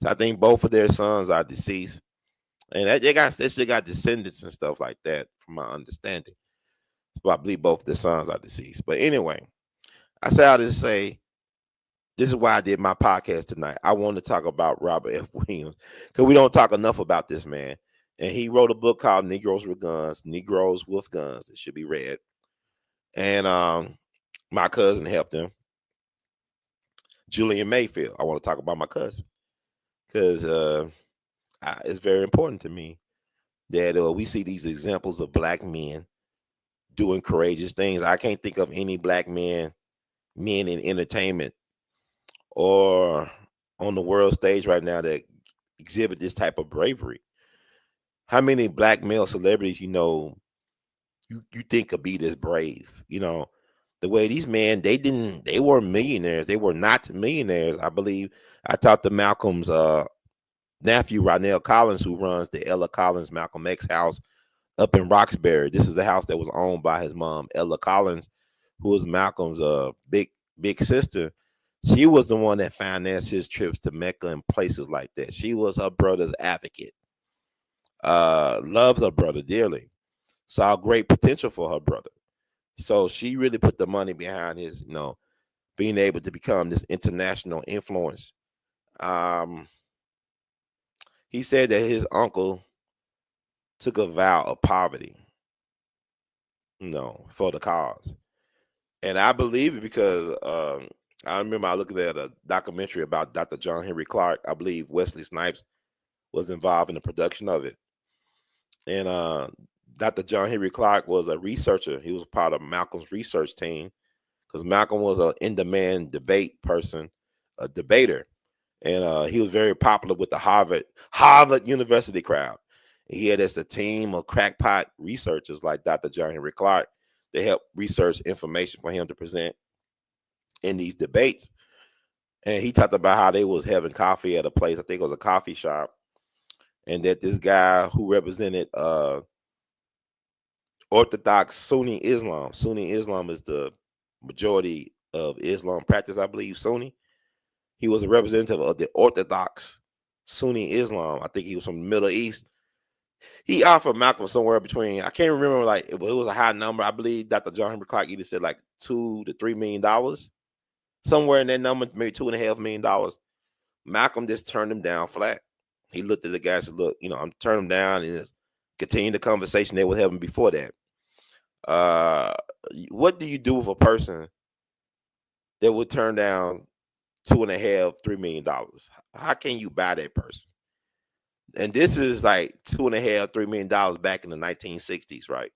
So I think both of their sons are deceased. And they still got descendants and stuff like that, from my understanding. So I believe both of their sons are deceased. But anyway, I say all this to say, this is why I did my podcast tonight. I want to talk about Robert F. Williams because we don't talk enough about this man. And he wrote a book called Negroes with Guns, Negroes with Guns. It should be read. And my cousin helped him. Julian Mayfield. I want to talk about my cousin because it's very important to me that we see these examples of black men doing courageous things. I can't think of any black men in entertainment or on the world stage right now that exhibit this type of bravery. How many black male celebrities you think could be this brave? The way these men, they weren't millionaires. They were not millionaires. I believe I talked to Malcolm's nephew, Ronell Collins, who runs the Ella Collins Malcolm X house up in Roxbury. This is the house that was owned by his mom, Ella Collins, who was Malcolm's big sister. She was the one that financed his trips to Mecca and places like that. She was her brother's advocate. Loved her brother dearly. Saw great potential for her brother. So she really put the money behind his, being able to become this international influence. Um, he said that his uncle took a vow of poverty, for the cause. And I believe it because I remember I looked at a documentary about Dr. John Henry Clark. I believe Wesley Snipes was involved in the production of it. And Dr. John Henry Clark was a researcher. He was part of Malcolm's research team because Malcolm was an in-demand debate person, a debater, and he was very popular with the Harvard University crowd. He had as a team of crackpot researchers like Dr. John Henry Clark. They helped research information for him to present in these debates. And he talked about how they was having coffee at a place, I think it was a coffee shop, and that this guy who represented Orthodox Sunni Islam. Sunni Islam is the majority of Islam practice, I believe, Sunni. He was a representative of the Orthodox Sunni Islam. I think he was from the Middle East. He offered Malcolm somewhere between, I can't remember, like it was a high number. I believe Dr. John Henry Clark either said like $2 to $3 million, somewhere in that number, maybe $2.5 million. Malcolm just turned him down flat. He looked at the guy and said, "Look, I'm turning him down," and just continued the conversation they were having before that. Uh, what do you do with a person that would turn down $2.5, $3 million? How can you buy that person? And this is like $2.5, $3 million back in the 1960s, right?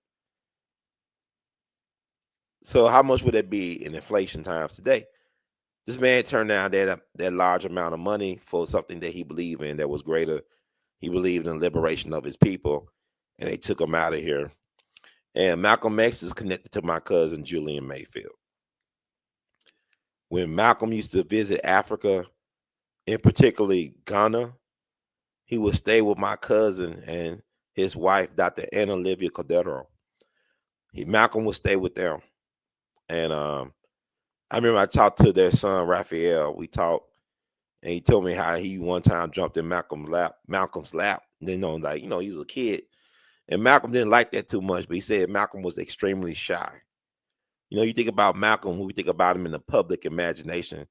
So how much would that be in inflation times today? This man turned down that large amount of money for something that he believed in that was greater. He believed in the liberation of his people, and they took him out of here. And Malcolm X is connected to my cousin Julian Mayfield. When Malcolm used to visit Africa, in particularly Ghana, he would stay with my cousin and his wife, Dr. Anna Olivia Cordero. Malcolm would stay with them. And I remember I talked to their son, Raphael. We talked, and he told me how he one time jumped in Malcolm's lap. Like, he was a kid. And Malcolm didn't like that too much, but he said Malcolm was extremely shy. You think about Malcolm, when we think about him in the public imagination,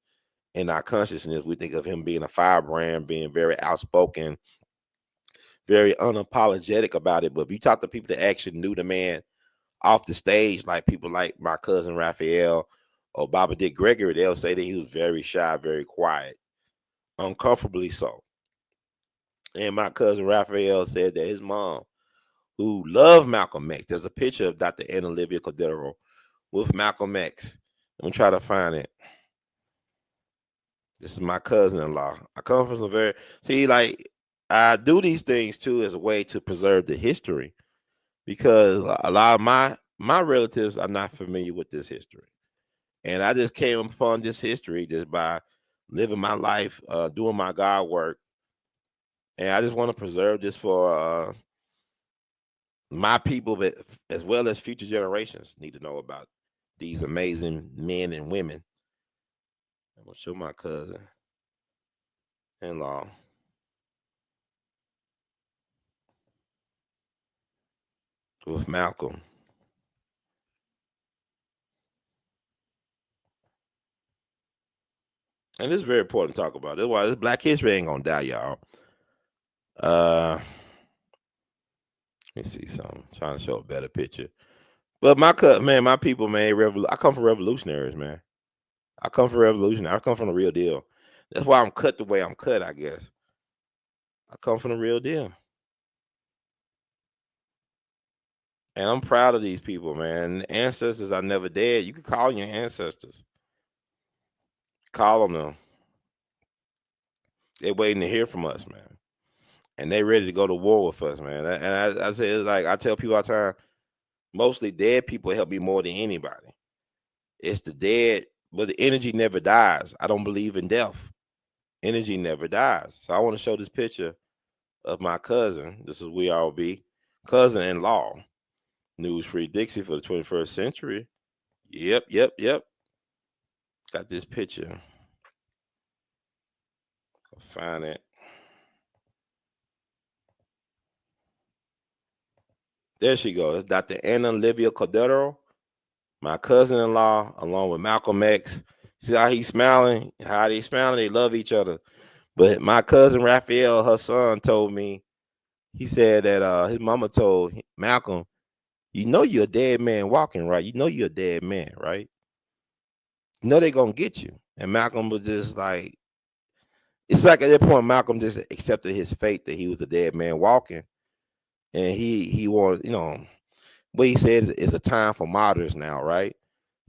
in our consciousness, we think of him being a firebrand, being very outspoken, very unapologetic about it. But if you talk to people that actually knew the man off the stage, like people like my cousin Raphael or Baba Dick Gregory, they'll say that he was very shy, very quiet, uncomfortably so. And my cousin Raphael said that his mom, who loved Malcolm X, there's a picture of Dr. Anna Olivia Cordero with Malcolm X. I'm gonna try to find it. This is my cousin-in-law. I come from some very like I do these things too as a way to preserve the history because a lot of my relatives are not familiar with this history, and I just came upon this history just by living my life, doing my God work, and I just want to preserve this for my people, but as well as future generations need to know about these amazing men and women. I'm gonna show my cousin-in-law with Malcolm. And this is very important to talk about. That's why this Black History ain't gonna die, y'all. Let me see something. Trying to show a better picture. But man, my people, man, I come from revolutionaries, man. I come from revolutionaries. I come from the real deal. That's why I'm cut the way I'm cut, I guess. I come from the real deal. And I'm proud of these people, man. Ancestors are never dead. You can call your ancestors. Call them. They're waiting to hear from us, man. and they ready to go to war with us, man. And I say it's like I tell people all the time, mostly dead people help me more than anybody. It's the dead, but the energy never dies. I don't believe in death. Energy never dies. So I want to show this picture of my cousin. This is w.e.b, cousin-in-law. News Free Dixie for the 21st century. Yep, yep, yep. Got this picture. I'll find it. There she goes. It's Dr. Anna Livia Cordero, my cousin-in-law, along with Malcolm X. See how he's smiling? How they smiling? They love each other. But my cousin Raphael, her son, told me, he said that his mama told Malcolm, you know you're a dead man walking, right? You know you're a dead man, right? You know they're gonna get you. And Malcolm was just like, it's like at that point, Malcolm just accepted his fate that he was a dead man walking. And he wanted, what he said is a time for martyrs now, right?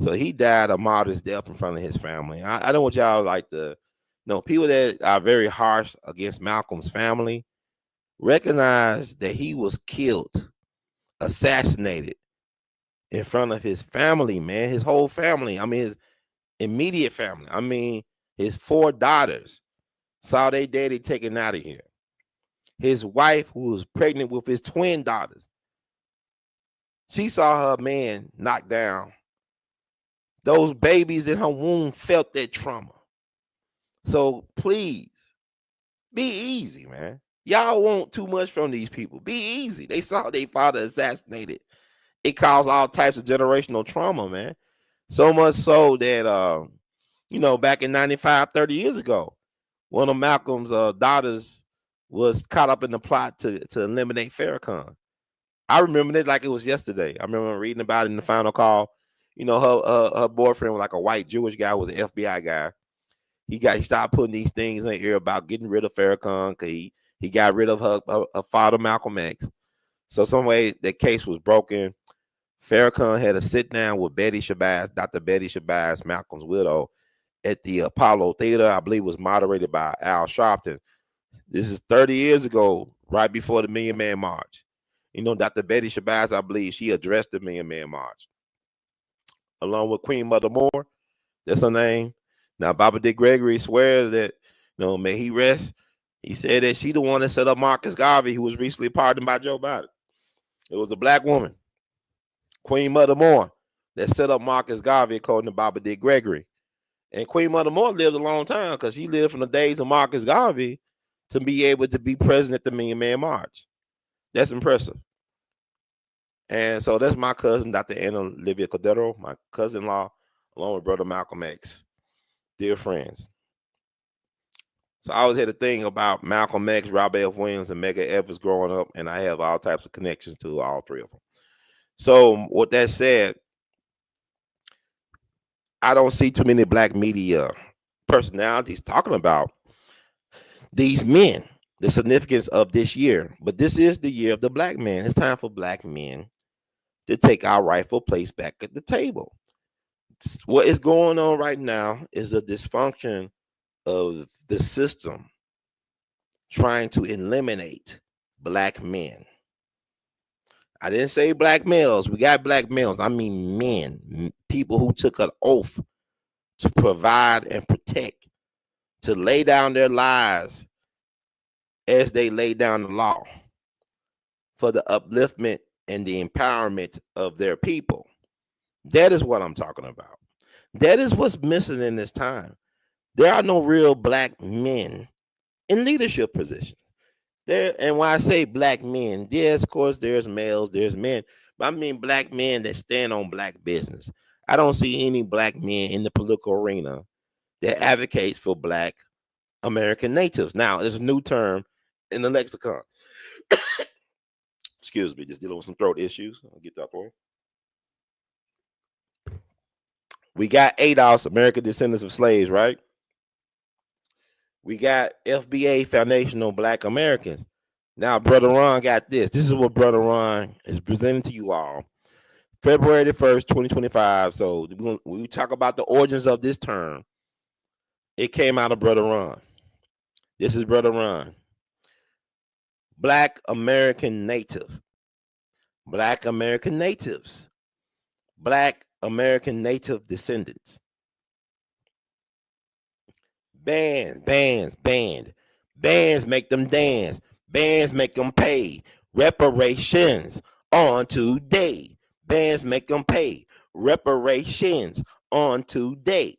So he died a martyr's death in front of his family. I don't want y'all like to, people that are very harsh against Malcolm's family recognize that he was killed, assassinated in front of his family, man, his whole family. I mean, his immediate family. I mean, his 4 daughters saw their daddy taken out of here. His wife, who was pregnant with his twin daughters, she saw her man knocked down. Those babies in her womb felt that trauma. So please, be easy, man. Y'all want too much from these people. Be easy. They saw their father assassinated. It caused all types of generational trauma, man. So much so that, back in 95, 30 years ago, one of Malcolm's daughters was caught up in the plot to eliminate Farrakhan. I remember it like it was yesterday. I remember reading about it in the Final Call. Her boyfriend was like a white Jewish guy, was an FBI guy. He started putting these things in the air about getting rid of Farrakhan because he got rid of her father, Malcolm X. So some way the case was broken. Farrakhan had a sit down with Betty Shabazz, Dr. Betty Shabazz, Malcolm's widow, at the Apollo Theater. I believe it was moderated by Al Sharpton. This is 30 years ago, right before the Million Man March. Dr. Betty Shabazz, I believe, she addressed the Million Man March along with Queen Mother Moore. That's her name. Now, Baba Dick Gregory swears that, may he rest. He said that she the one that set up Marcus Garvey, who was recently pardoned by Joe Biden. It was a black woman, Queen Mother Moore, that set up Marcus Garvey, according to Baba Dick Gregory. And Queen Mother Moore lived a long time because she lived from the days of Marcus Garvey to be able to be present at the Million Man March. That's impressive. And so that's my cousin, Dr. Anna Livia Cordero, my cousin-in-law, along with brother Malcolm X. Dear friends. So I always had a thing about Malcolm X, Robert F. Williams, and Medgar Evers growing up, and I have all types of connections to all 3 of them. So with that said, I don't see too many black media personalities talking about these men, the significance of this year. But this is the year of the black man. It's time for black men to take our rightful place back at the table. What is going on right now is a dysfunction of the system trying to eliminate black men. I didn't say black males. We got black males. I mean men, people who took an oath to provide and protect, to lay down their lives as they lay down the law for the upliftment and the empowerment of their people. That is what I'm talking about. That is what's missing in this time. There are no real black men in leadership positions. And when I say black men, yes, of course, there's males, there's men, but I mean black men that stand on black business. I don't see any black men in the political arena that advocates for black American natives. Now, there's a new term in the lexicon. Excuse me, just dealing with some throat issues. I'll get that point. We got ADOS, American Descendants of Slaves, right? We got FBA, Foundational Black Americans. Now, Brother Ron got this. This is what Brother Ron is presenting to you all. February the 1st, 2025. So when we talk about the origins of this term, it came out of Brother Ron. This is Brother Ron. Black American Native, Black American Natives, Black American Native Descendants. Bands. Bands make them dance. Bands make them pay. Reparations on today. Bands make them pay. Reparations on today.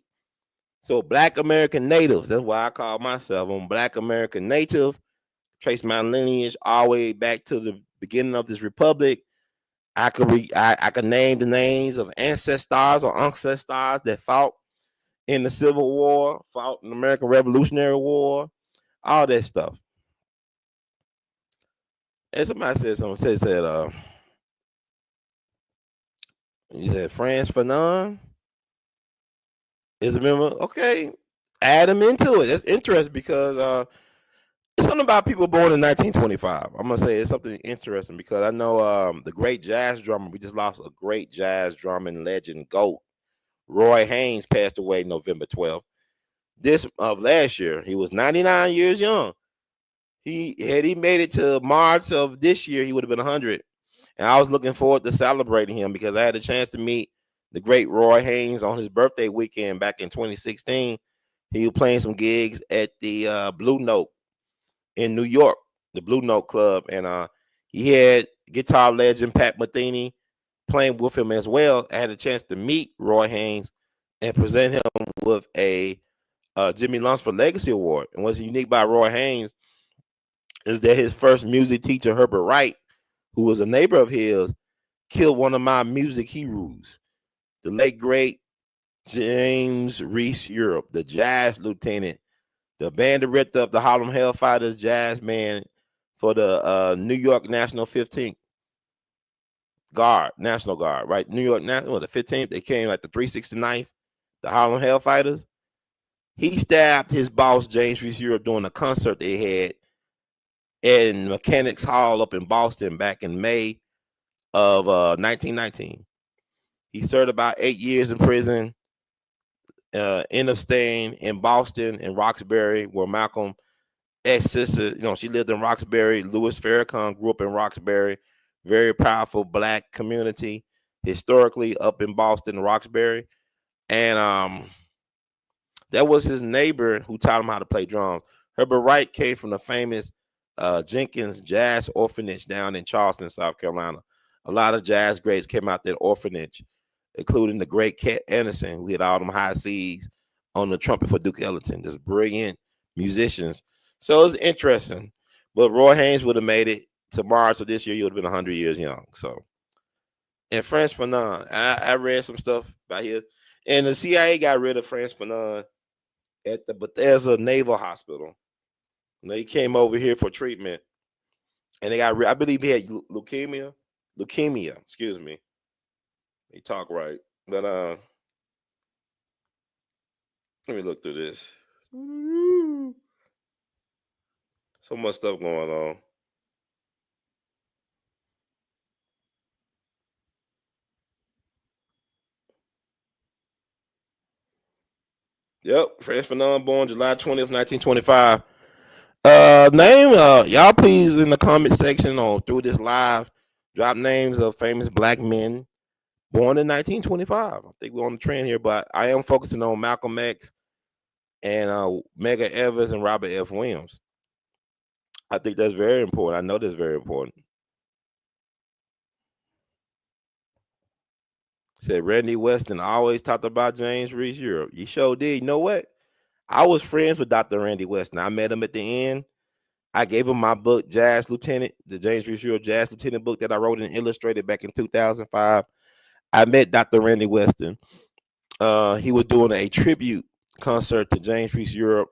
So Black American Natives, that's why I call myself. I'm Black American Native. Trace my lineage all the way back to the beginning of this republic. I could name the names of ancestors or ancestors that fought in the Civil War, fought in the American Revolutionary War, all that stuff. And somebody said something. You said France Fanon is a member. Okay, add them into it. That's interesting because it's something about people born in 1925. I'm gonna say it's something interesting because I know the great jazz drummer. We just lost a great jazz drumming legend, GOAT. Roy Haynes passed away November 12th. This of last year, he was 99 years young. He made it to March of this year, he would have been 100. And I was looking forward to celebrating him because I had a chance to meet the great Roy Haynes on his birthday weekend back in 2016. He was playing some gigs at the Blue Note in New York, the Blue Note Club, and he had guitar legend Pat Metheny playing with him as well. I had a chance to meet Roy Haynes and present him with a Jimmy Lunsford Legacy Award. And what's unique about Roy Haynes is that his first music teacher, Herbert Wright, who was a neighbor of his, killed one of my music heroes, the late great James Reese Europe, the jazz lieutenant, the band director of the Harlem Hellfighters jazz band for the New York National 15th Guard, National Guard, right? New York National, the 15th, they came like the 369th, the Harlem Hellfighters. He stabbed his boss, James Reese Europe, during a concert they had in Mechanics Hall up in Boston back in May of 1919. He served about 8 years in prison. Ended up staying in Boston and Roxbury, where Malcolm ex-sister, she lived in Roxbury. Louis Farrakhan grew up in Roxbury, very powerful black community historically up in Boston, Roxbury, and that was his neighbor who taught him how to play drums. Herbert Wright came from the famous Jenkins Jazz Orphanage down in Charleston, South Carolina. A lot of jazz greats came out that orphanage, including the great Cat Anderson, who hit all them high C's on the trumpet for Duke Ellington. Just brilliant musicians. So it's interesting. But Roy Haynes would have made it to March of this year. He would have been 100 years young. So, and France Fanon, I read some stuff about here. And the CIA got rid of France Fanon at the Bethesda Naval Hospital. He came over here for treatment, and they got. I believe he had leukemia. Leukemia, excuse me. He talk right, but let me look through this. So much stuff going on. Yep, France Fanon, born July 20th, 1925. Name y'all please in the comment section or through this live, drop names of famous black men born in 1925. I think we're on the trend here, but I am focusing on Malcolm X and Medgar Evers and Robert F. Williams. I think that's very important. I know that's very important. Said Randy Weston always talked about James Reese Europe. You sure did. You know what? I was friends with Dr. Randy Weston. I met him at the end. I gave him my book, Jazz Lieutenant, the James Reese Europe Jazz Lieutenant book that I wrote and illustrated back in 2005. I met Dr. Randy Weston. He was doing a tribute concert to James Reese Europe,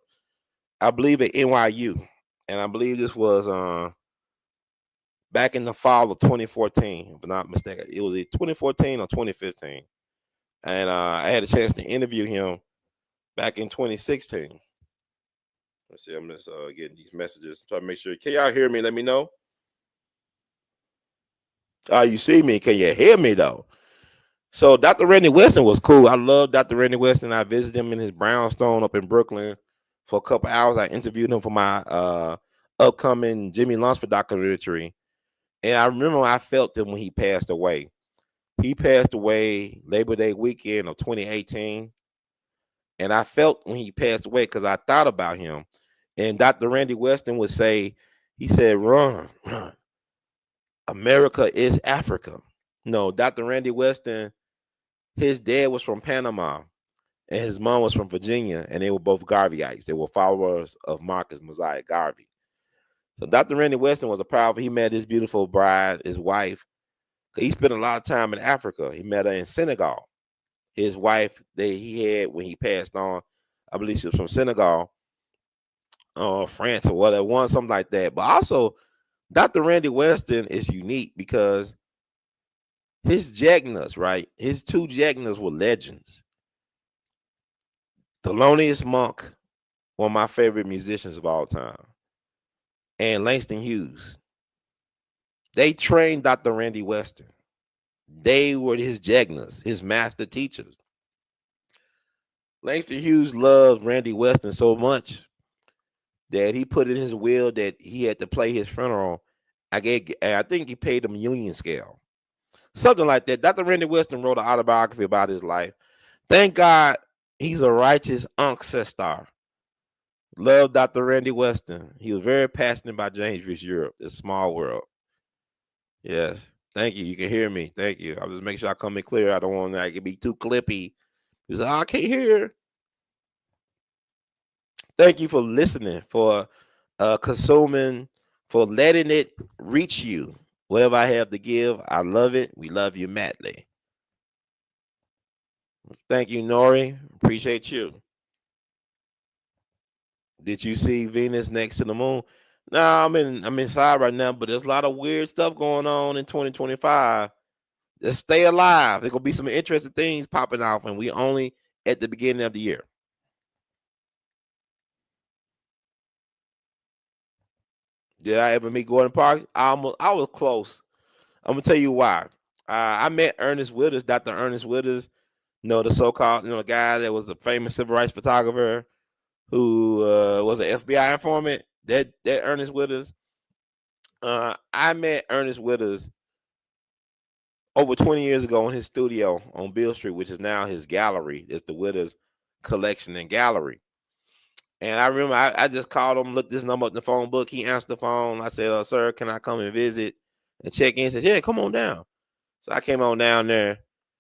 I believe at NYU. And I believe this was back in the fall of 2014, if I'm not mistaken. It was 2014 or 2015. And I had a chance to interview him back in 2016. Let's see, I'm just getting these messages. Try to make sure. Can y'all hear me? Let me know. You see me? Can you hear me though? So Dr. Randy Weston was cool. I love Dr. Randy Weston. I visited him in his brownstone up in Brooklyn for a couple hours. I interviewed him for my upcoming Jimmy Lunsford documentary. And I remember I felt him when he passed away. He passed away Labor Day weekend of 2018. And I felt when he passed away because I thought about him. And Dr. Randy Weston would say, he said, run. America is Africa. No, Dr. Randy Weston, his dad was from Panama and his mom was from Virginia, and they were both Garveyites. They were followers of Marcus Mosiah Garvey. So Dr. Randy Weston was a powerful. He met his beautiful bride, his wife. He spent a lot of time in Africa. He met her in Senegal. His wife that he had when he passed on, I believe she was from Senegal, France or whatever, one something like that. But also, Dr. Randy Weston is unique because his Jagnas, right? His two Jagnas were legends. Thelonious Monk, one of my favorite musicians of all time, and Langston Hughes. They trained Dr. Randy Weston. They were his Jagnas, his master teachers. Langston Hughes loved Randy Weston so much that he put in his will that he had to play his funeral. I think he paid him union scale, something like that. Dr. Randy Weston wrote an autobiography about his life. Thank God he's a righteous ancestor. Love Dr. Randy Weston. He was very passionate about James Fish Europe, this small world. Yes. Thank you. You can hear me. Thank you. I'll just make sure I come in clear. I don't want to be too clippy. Because I can't hear. Thank you for listening, for consuming, for letting it reach you. Whatever I have to give, I love it. We love you madly. Thank you, Nori. Appreciate you. Did you see Venus next to the moon? No, I'm inside right now, but there's a lot of weird stuff going on in 2025. Just stay alive. There's gonna be some interesting things popping off, and we only at the beginning of the year. Did I ever meet Gordon Parks? I was close. I'm gonna tell you why. I met Ernest Withers, Dr. Ernest Withers, the so-called, the guy that was a famous civil rights photographer who was an FBI informant. That Ernest Withers. I met Ernest Withers over 20 years ago in his studio on Beale Street, which is now his gallery. It's the Withers Collection and Gallery. And I remember I just called him, looked this number up in the phone book. He answered the phone. I said, sir, can I come and visit and check in? He said, yeah, come on down. So I came on down there.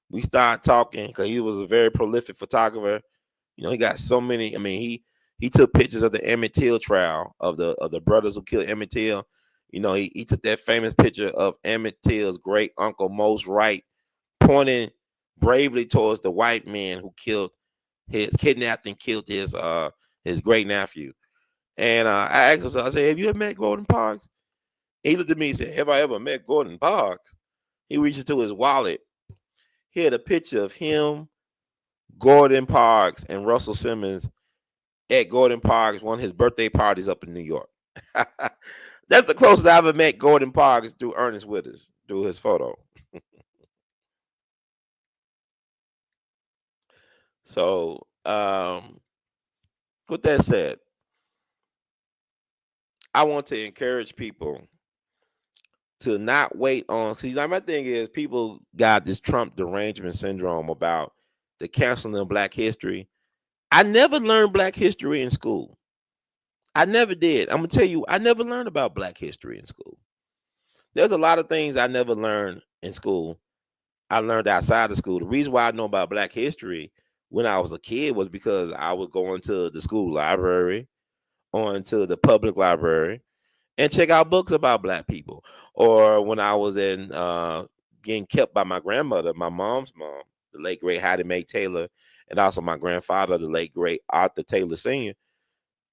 We started talking because he was a very prolific photographer. He got so many. I mean, he took pictures of the Emmett Till trial of the brothers who killed Emmett Till. He took that famous picture of Emmett Till's great uncle Mose Wright pointing bravely towards the white man who kidnapped and killed his great nephew. And I asked him, I said, have you ever met Gordon Parks? He looked at me and said, have I ever met Gordon Parks? He reached into his wallet. He had a picture of him, Gordon Parks, and Russell Simmons at Gordon Parks, one of his birthday parties up in New York. That's the closest I ever met Gordon Parks through Ernest Withers, through his photo. So, with that said, I want to encourage people to not wait on. See, my thing is people got this Trump derangement syndrome about the canceling of Black history. I never learned Black history in school. I never did. I'm going to tell you, I never learned about Black history in school. There's a lot of things I never learned in school. I learned outside of school. The reason why I know about Black history when I was a kid was because I was going to the school library, on to the public library, and check out books about Black people. Or when I was getting kept by my grandmother, my mom's mom, the late great Hattie Mae Taylor, and also my grandfather, the late great Arthur Taylor Sr.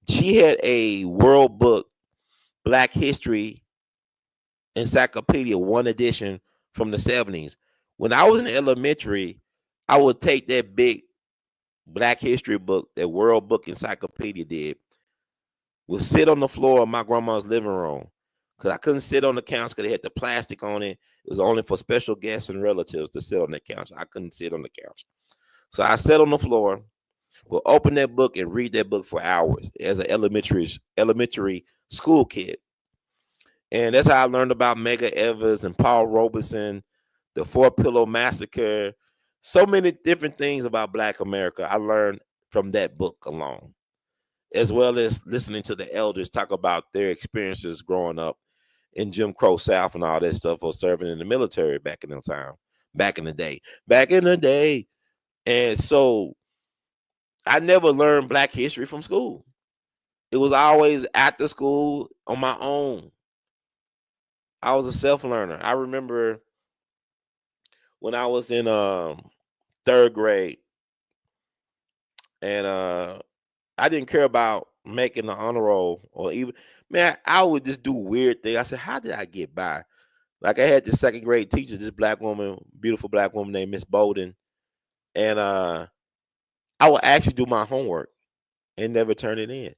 She had a World Book Black History Encyclopedia, one edition from the 70s. When I was in elementary, I would take that big Black history book, that World Book Encyclopedia did, would sit on the floor of my grandma's living room because I couldn't sit on the couch because it had the plastic on it. It was only for special guests and relatives to sit on the couch. I couldn't sit on the couch. So I sat on the floor Well, open that book and read that book for hours as an elementary school kid. And that's how I learned about Medgar Evers and Paul Robeson, the Four Pillow Massacre. So many different things about Black America I learned from that book alone, as well as listening to the elders talk about their experiences growing up in Jim Crow South and all that stuff, or serving in the military back in the time, back in the day. And so I never learned Black history from school. It was always after school on my own. I was a self learner. I remember when I was in third grade, and I didn't care about making the honor roll, or even, man, I would just do weird things. I said, how did I get by? Like, I had this second grade teacher, this black woman, beautiful black woman named Miss Bolden, and I would actually do my homework and never turn it in.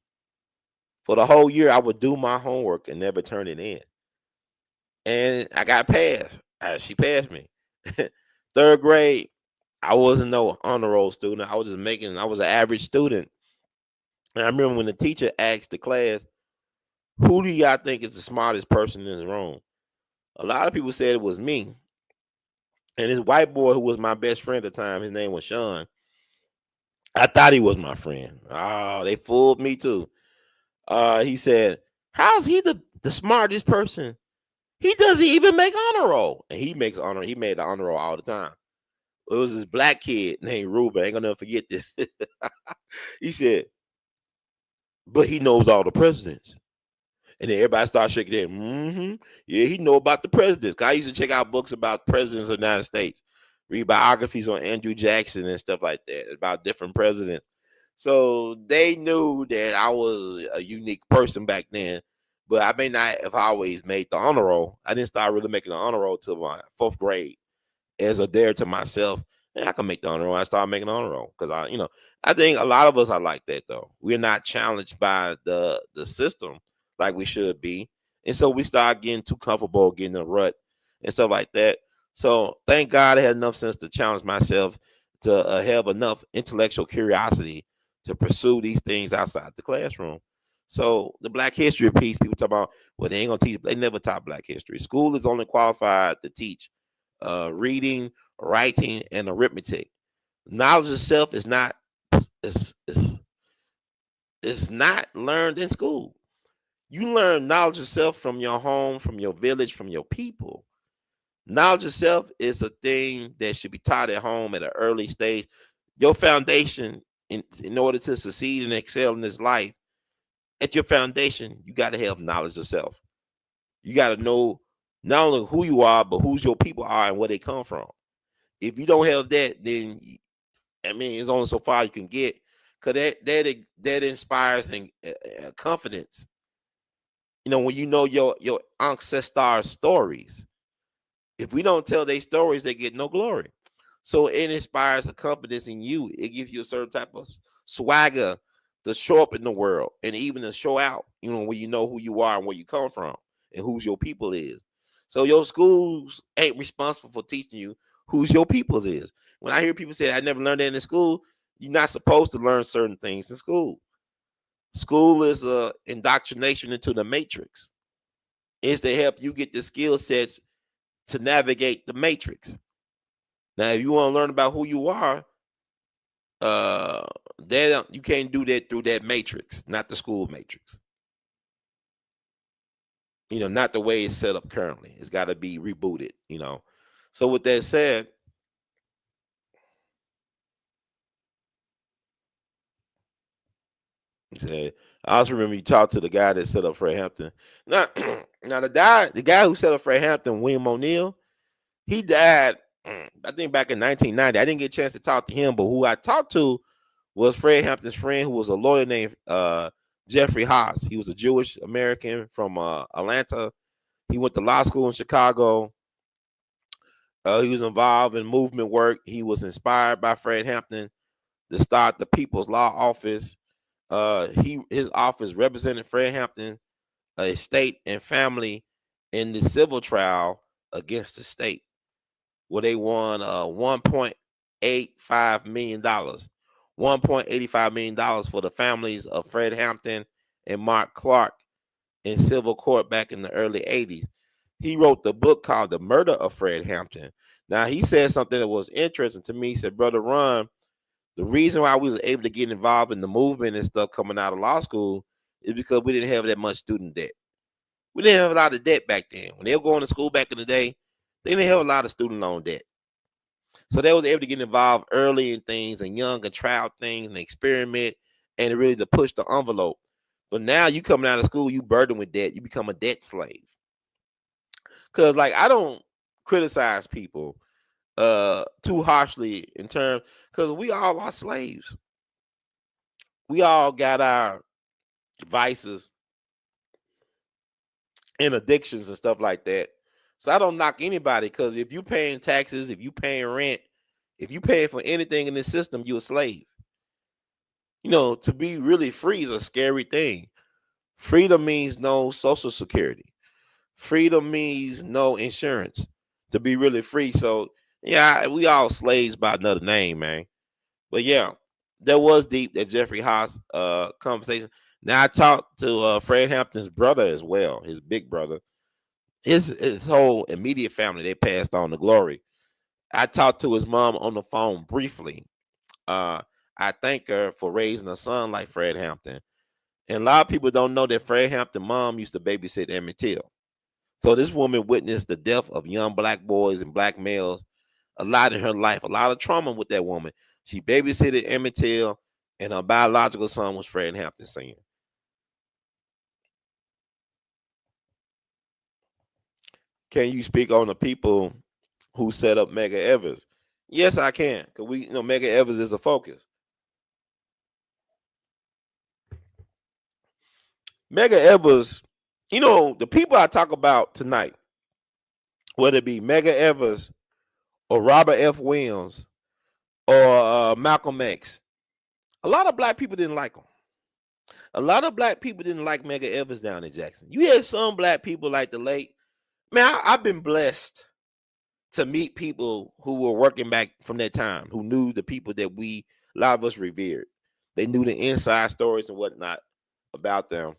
For the whole year, I would do my homework and never turn it in, and I got passed. She passed me. Third grade, I wasn't no honor roll student. I was just making. I was an average student. And I remember when the teacher asked the class, "Who do y'all think is the smartest person in the room?" A lot of people said it was me. And this white boy who was my best friend at the time, his name was Sean. I thought he was my friend. Oh, they fooled me too. He said, "How's he the smartest person? He doesn't even make honor roll." And he makes honor. He made the honor roll all the time. It was this black kid named Ruben. I ain't gonna never forget this. He said, "But he knows all the presidents." And then everybody started shaking their head. Mm-hmm. Yeah, he know about the presidents. I used to check out books about presidents of the United States, read biographies on Andrew Jackson and stuff like that about different presidents. So they knew that I was a unique person back then. But I may not have always made the honor roll. I didn't start really making the honor roll till my fourth grade, as a dare to myself. And I can make the honor roll. I started making the honor roll because I think a lot of us are like that though. We're not challenged by the system like we should be, and so we start getting too comfortable, getting in a rut and stuff like that. So thank God I had enough sense to challenge myself, to have enough intellectual curiosity to pursue these things outside the classroom. So the Black History piece, people talk about, well, they ain't gonna teach. They never taught Black History. School is only qualified to teach reading, writing, and arithmetic. Knowledge of self is is not learned in school. You learn knowledge of self from your home, from your village, from your people. Knowledge of self is a thing that should be taught at home at an early stage. Your foundation, in order to succeed and excel in this life, at your foundation, you got to have knowledge of self. You got to know not only who you are, but who's your people are and where they come from. If you don't have that, then I mean, it's only so far you can get, because that inspires and confidence. When you know your ancestors' stories. If we don't tell their stories, they get no glory. So it inspires a confidence in you. It gives you a certain type of swagger to show up in the world, and even to show out. When you know who you are and where you come from and who's your people is. So your schools ain't responsible for teaching you who's your peoples is. When I hear people say, "I never learned that in school," you're not supposed to learn certain things in school. School is a indoctrination into the matrix. It's to help you get the skill sets to navigate the matrix. Now, if you want to learn about who you are, uh, that you can't do that through that matrix, not the school matrix. Not the way it's set up currently. It's got to be rebooted. So with that said, I also remember you talked to the guy that set up Fred Hampton. Now, now the guy who set up Fred Hampton, William O'Neill, he died. I think back in 1990. I didn't get a chance to talk to him, but who I talked to was Fred Hampton's friend, who was a lawyer named Jeffrey Haas. He was a Jewish American from Atlanta. He went to law school in Chicago. He was involved in movement work. He was inspired by Fred Hampton to start the People's Law Office. His office represented Fred Hampton, estate and family, in the civil trial against the state, where they won $1.85 million. $1.85 million for the families of Fred Hampton and Mark Clark in civil court back in the early 80s. He wrote the book called The Murder of Fred Hampton. Now, he said something that was interesting to me. He said, Brother Ron, the reason why we was able to get involved in the movement and stuff coming out of law school is because we didn't have that much student debt. We didn't have a lot of debt back then. When they were going to school back in the day, they didn't have a lot of student loan debt. So they was able to get involved early in things and young and try things and experiment and really to push the envelope. But now you coming out of school, you burdened with debt. You become a debt slave. Cause like I don't criticize people too harshly in terms because we all are slaves. We all got our vices and addictions and stuff like that. So I don't knock anybody because if you paying taxes, if you paying rent, if you paying for anything in this system, you a slave. You know, to be really free is a scary thing. Freedom means no social security. Freedom means no insurance. To be really free. So yeah, we all slaves by another name, man. But yeah, that was deep. That Jeffrey Haas conversation. Now I talked to Fred Hampton's brother as well, his big brother. His whole immediate family, they passed on to glory. I talked to his mom on the phone briefly. Uh, I thank her for raising a son like Fred Hampton. And a lot of people don't know that Fred Hampton's mom used to babysit Emmett Till. So this woman witnessed the death of young black boys and black males a lot in her life, a lot of trauma with that woman. She babysitted Emmett Till, and her biological son was Fred Hampton Sr. Can you speak on the people who set up Medgar Evers? Yes, I can, because Medgar Evers is a focus. Medgar Evers, the people I talk about tonight, whether it be Medgar Evers or Robert F. Williams or Malcolm X, a lot of black people didn't like him. A lot of black people didn't like Medgar Evers down in Jackson. You had some black people like the late. Man, I've been blessed to meet people who were working back from that time, who knew the people that a lot of us revered. They knew the inside stories and whatnot about them.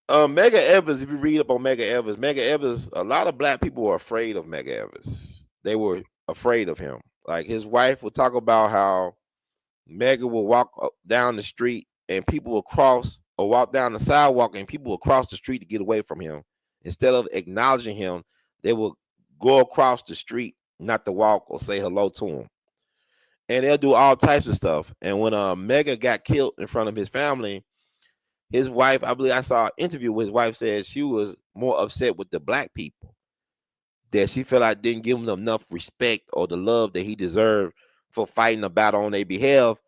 Medgar Evers, if you read up on Medgar Evers, a lot of black people were afraid of Medgar Evers. They were afraid of him. Like his wife would talk about how Medgar would walk down the street and people would cross or walk down the sidewalk and people would cross the street to get away from him. Instead of acknowledging him, they would go across the street not to walk or say hello to him. And they'll do all types of stuff. And when Medgar got killed in front of his family, his wife, I believe I saw an interview with his wife, said she was more upset with the black people, that she felt like didn't give him enough respect or the love that he deserved for fighting a battle on their behalf.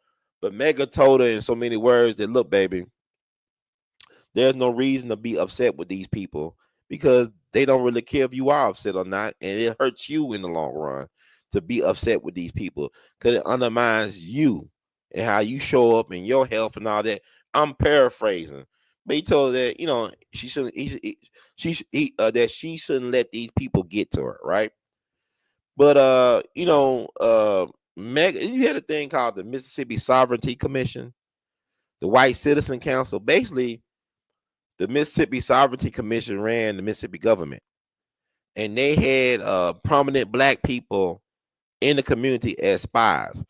But Medgar told her in so many words that, look, baby, there's no reason to be upset with these people because they don't really care if you are upset or not. And it hurts you in the long run to be upset with these people because it undermines you and how you show up in your health and all that. I'm paraphrasing. But he told her that, she shouldn't that she shouldn't let these people get to her, right? But Meg, you had a thing called the Mississippi Sovereignty Commission, the White Citizen Council. Basically, the Mississippi Sovereignty Commission ran the Mississippi government, and they had prominent black people in the community as spies.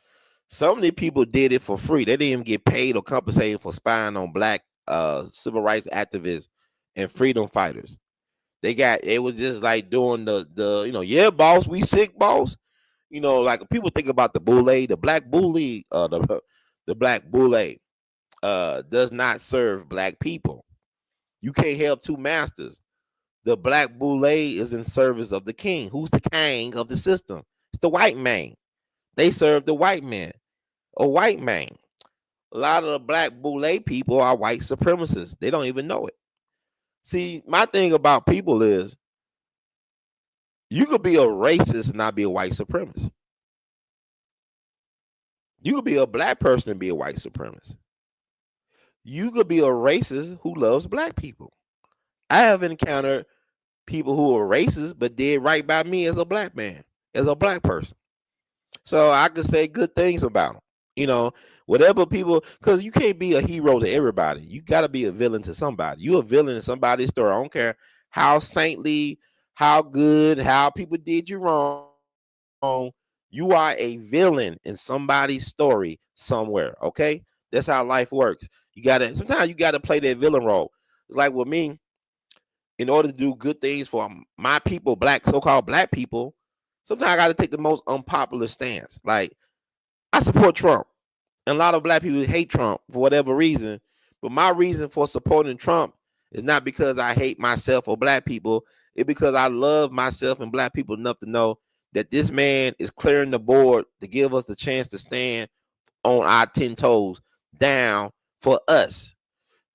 Some of the people did it for free. They didn't even get paid or compensated for spying on black civil rights activists and freedom fighters. It was just like doing the yeah, boss, we sick, boss. Like people think about the boule, the black boule, the black boule does not serve black people. You can't have two masters. The black boule is in service of the king. Who's the king of the system? It's the white man. They serve the white man, a white man. A lot of the black boule people are white supremacists. They don't even know it. See, my thing about people is you could be a racist and not be a white supremacist. You could be a black person and be a white supremacist. You could be a racist who loves black people. I have encountered people who are racist but did right by me as a black man, as a black person. So I could say good things about them. You know, whatever people, because you can't be a hero to everybody. You got to be a villain to somebody. You a villain in somebody's story. I don't care how saintly, how good, how people did you wrong. You are a villain in somebody's story somewhere. Okay, that's how life works. You gotta sometimes you gotta play that villain role. It's like with me, in order to do good things for my people, black so-called black people, sometimes I got to take the most unpopular stance. Like I support Trump, and a lot of black people hate Trump for whatever reason. But my reason for supporting Trump is not because I hate myself or black people. It's because I love myself and black people enough to know that this man is clearing the board to give us the chance to stand on our 10 toes down for us.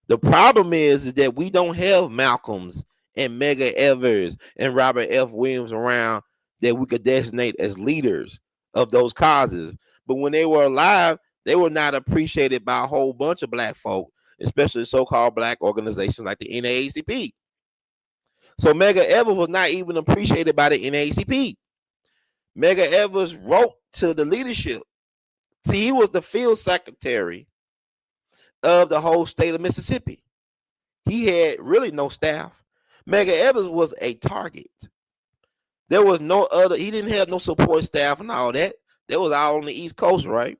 The problem is that we don't have Malcolms and Medgar Evers and Robert F. Williams around that we could designate as leaders of those causes. But when they were alive, they were not appreciated by a whole bunch of black folk, especially so-called black organizations like the NAACP. So Medgar Evers was not even appreciated by the NAACP. Medgar Evers wrote to the leadership. See, he was the field secretary of the whole state of Mississippi. He had really no staff. Medgar Evers was a target. There was no other, he didn't have no support staff and all that. That was all on the East Coast, right?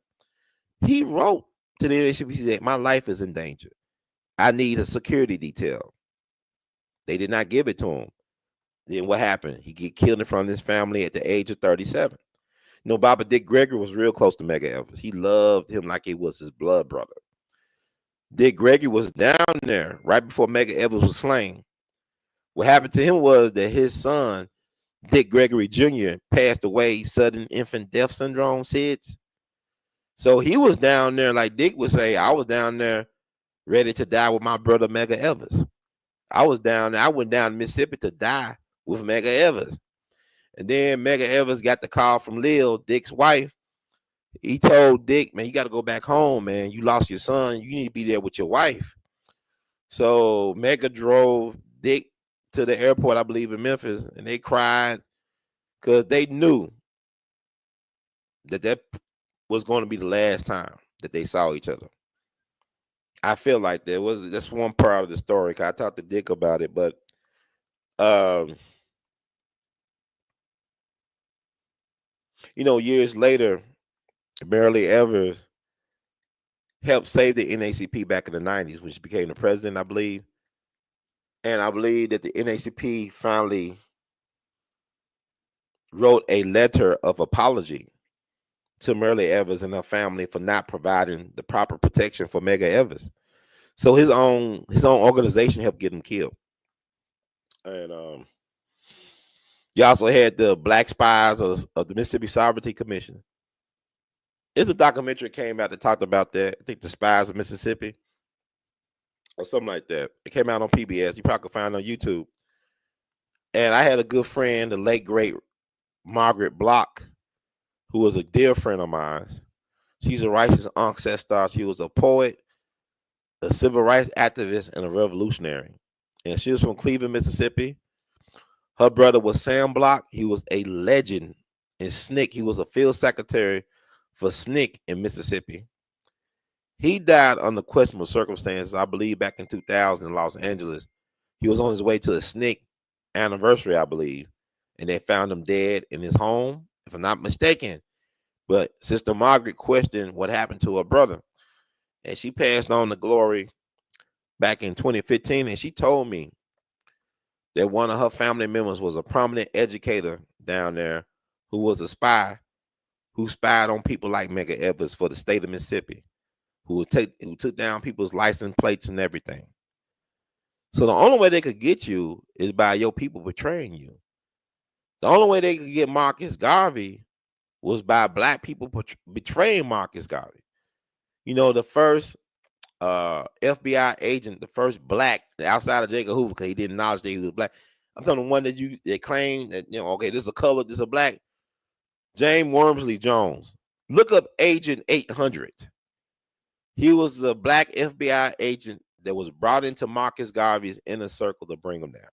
He wrote to the NAACP that my life is in danger. I need a security detail. They did not give it to him. Then what happened? He get killed in front of his family at the age of 37. You know, Baba Dick Gregory was real close to Medgar Evers. He loved him like he was his blood brother. Dick Gregory was down there right before Medgar Evers was slain. What happened to him was that his son, Dick Gregory Jr., passed away sudden infant death syndrome, SIDS. So he was down there, like Dick would say, I was down there ready to die with my brother Medgar Evers. I was down there, I went down to Mississippi to die with Medgar Evers. And then Medgar Evers got the call from Lil, Dick's wife. He told Dick, man, you got to go back home, man. You lost your son. You need to be there with your wife. So Medgar drove Dick to the airport, I believe, in Memphis, and they cried because they knew that was going to be the last time that they saw each other. I feel like that's one part of the story. I talked to Dick about it, but um, years later, Barely Evers helped save the NACP back in the 90s, which became the president, I believe. And I believe that the NACP finally wrote a letter of apology to Merle Evers and her family for not providing the proper protection for Medgar Evers. So his own organization helped get him killed. And you also had the Black Spies of the Mississippi Sovereignty Commission. It's a documentary came out that talked about that. I think the Spies of Mississippi or something like that. It came out on PBS. You probably can find it on YouTube. And I had a good friend, the late great Margaret Block, who was a dear friend of mine. She's a righteous ancestor. She was a poet, a civil rights activist, and a revolutionary. And she was from Cleveland, Mississippi. Her brother was Sam Block. He was a legend in SNCC. He was a field secretary for SNCC in Mississippi. He died under questionable circumstances, I believe, back in 2000 in Los Angeles. He was on his way to a SNCC anniversary, I believe, and they found him dead in his home, if I'm not mistaken. But Sister Margaret questioned what happened to her brother, and she passed on to glory back in 2015, and she told me that one of her family members was a prominent educator down there who was a spy who spied on people like Medgar Evers for the state of Mississippi, who took down people's license plates and everything. So the only way they could get you is by your people betraying you. The only way they could get Marcus Garvey was by black people betraying Marcus Garvey. The first FBI agent, the first black outside of Jacob Hoover, because he didn't acknowledge that he was black. I'm talking the one that claimed that okay, this is a color, this is a black. James Wormsley Jones. Look up Agent 800. He was a black FBI agent that was brought into Marcus Garvey's inner circle to bring him down.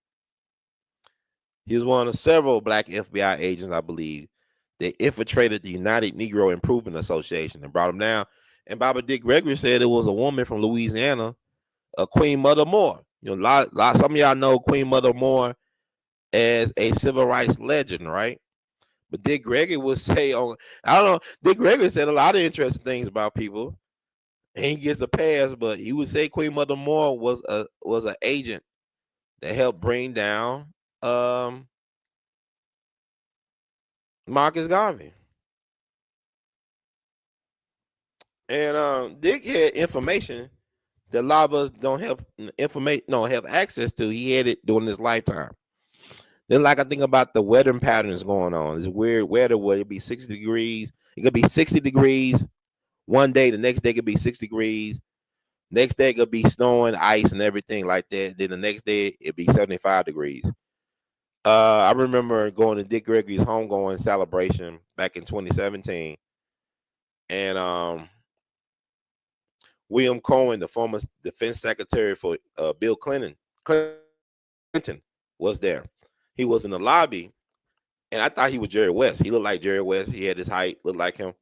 He was one of several black FBI agents, I believe, that infiltrated the United Negro Improvement Association and brought him down. And Baba Dick Gregory said it was a woman from Louisiana, Queen Mother Moore. Some of y'all know Queen Mother Moore as a civil rights legend, right? But Dick Gregory would say I don't know. Dick Gregory said a lot of interesting things about people. And he gets a pass, but he would say Queen Mother Moore was an agent that helped bring down Marcus Garvey. And Dick had information that a lot of us don't have have access to. He had it during his lifetime. Then, like I think about the weather patterns going on. It's weird weather where it be 60 degrees. It could be 60 degrees one day. The next day could be 6 degrees. Next day it could be snowing, ice, and everything like that. Then the next day it'd be 75 degrees. I remember going to Dick Gregory's homegoing celebration back in 2017, and William Cohen, the former defense secretary for Bill Clinton, was there. He was in the lobby, and I thought he was Jerry West. He looked like Jerry West. He had his height, looked like him.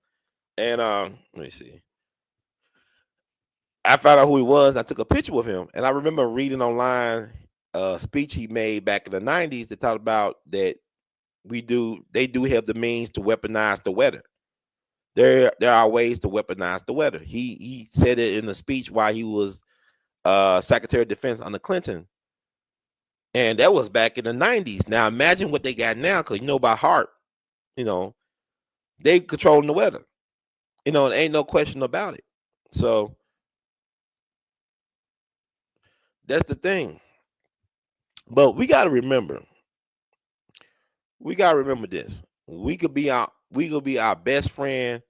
And let me see. I found out who he was. I took a picture with him, and I remember reading online a speech he made back in the '90s that talked about that they do have the means to weaponize the weather. There are ways to weaponize the weather. He said it in a speech while he was Secretary of Defense under Clinton, and that was back in the '90s. Now imagine what they got now, because by heart, they controlling the weather. There ain't no question about it. So that's the thing. But we got to remember this. We could be our best friend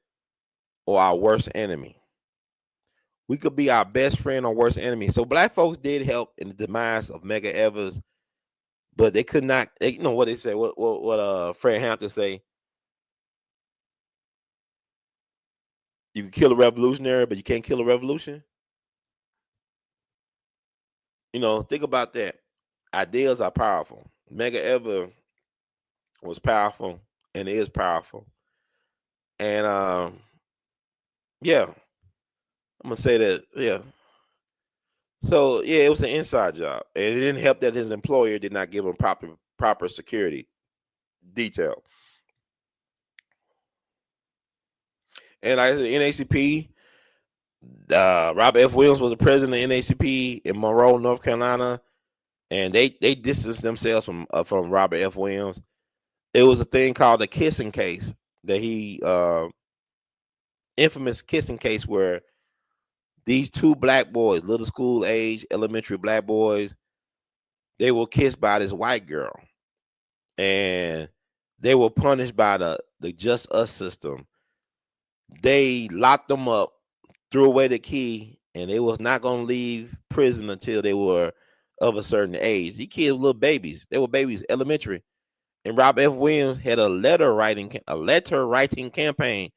or our worst enemy. We could be our best friend or worst enemy. So black folks did help in the demise of Medgar Evers, but they could not. You know what they say? What Fred Hampton say? You can kill a revolutionary, but you can't kill a revolution. Think about that. Ideas are powerful. Medgar Evers was powerful and is powerful. And yeah, I'm gonna say that. Yeah. So yeah, it was an inside job, and it didn't help that his employer did not give him proper security detail. And like I said, NACP, Robert F. Williams was the president of NACP in Monroe, North Carolina, and they distanced themselves from Robert F. Williams. It was a thing called the kissing case that he infamous kissing case where these two black boys, little school age, elementary black boys, they were kissed by this white girl, and they were punished by the Just Us system. They locked them up, threw away the key, and they was not going to leave prison until they were of a certain age. These kids were little babies. They were babies, elementary. And Robert F. Williams had a letter writing campaign.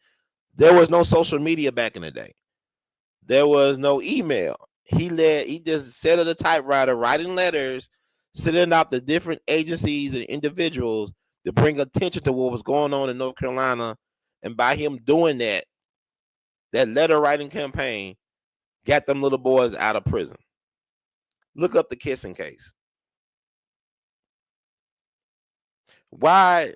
There was no social media back in the day. There was no email. He just sat at a typewriter writing letters, sending out to different agencies and individuals to bring attention to what was going on in North Carolina. And by him doing that letter writing campaign got them little boys out of prison. Look up the kissing case. Why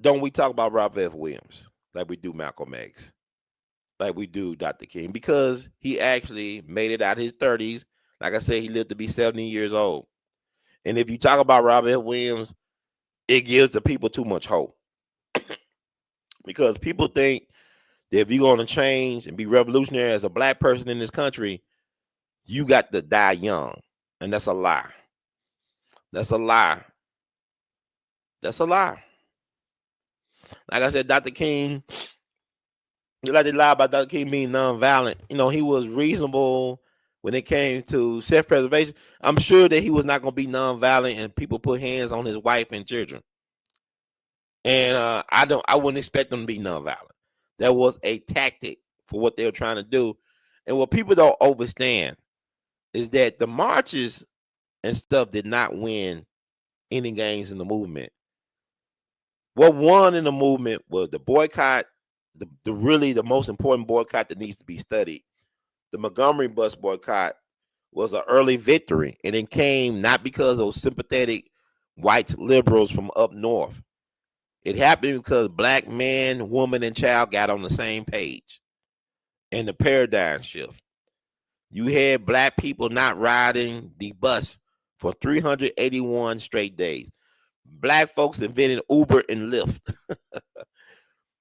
don't we talk about Robert F. Williams like we do Malcolm X, like we do Dr. King? Because he actually made it out his 30s. Like I said, he lived to be 70 years old. And if you talk about Robert F. Williams, it gives the people too much hope. Because people think that if you're going to change and be revolutionary as a black person in this country, you got to die young. And that's a lie. That's a lie. That's a lie. Like I said, Dr. King, like they lie about Dr. King being nonviolent. He was reasonable when it came to self-preservation. I'm sure that he was not going to be nonviolent and people put hands on his wife and children. And I wouldn't expect them to be nonviolent. That was a tactic for what they were trying to do. And what people don't understand is that the marches and stuff did not win any gains in the movement. What won in the movement was the boycott, the most important boycott that needs to be studied. The Montgomery bus boycott was an early victory, and it came not because of sympathetic white liberals from up north. It happened because black man, woman, and child got on the same page, and the paradigm shift. You had black people not riding the bus for 381 straight days. Black folks invented Uber and Lyft.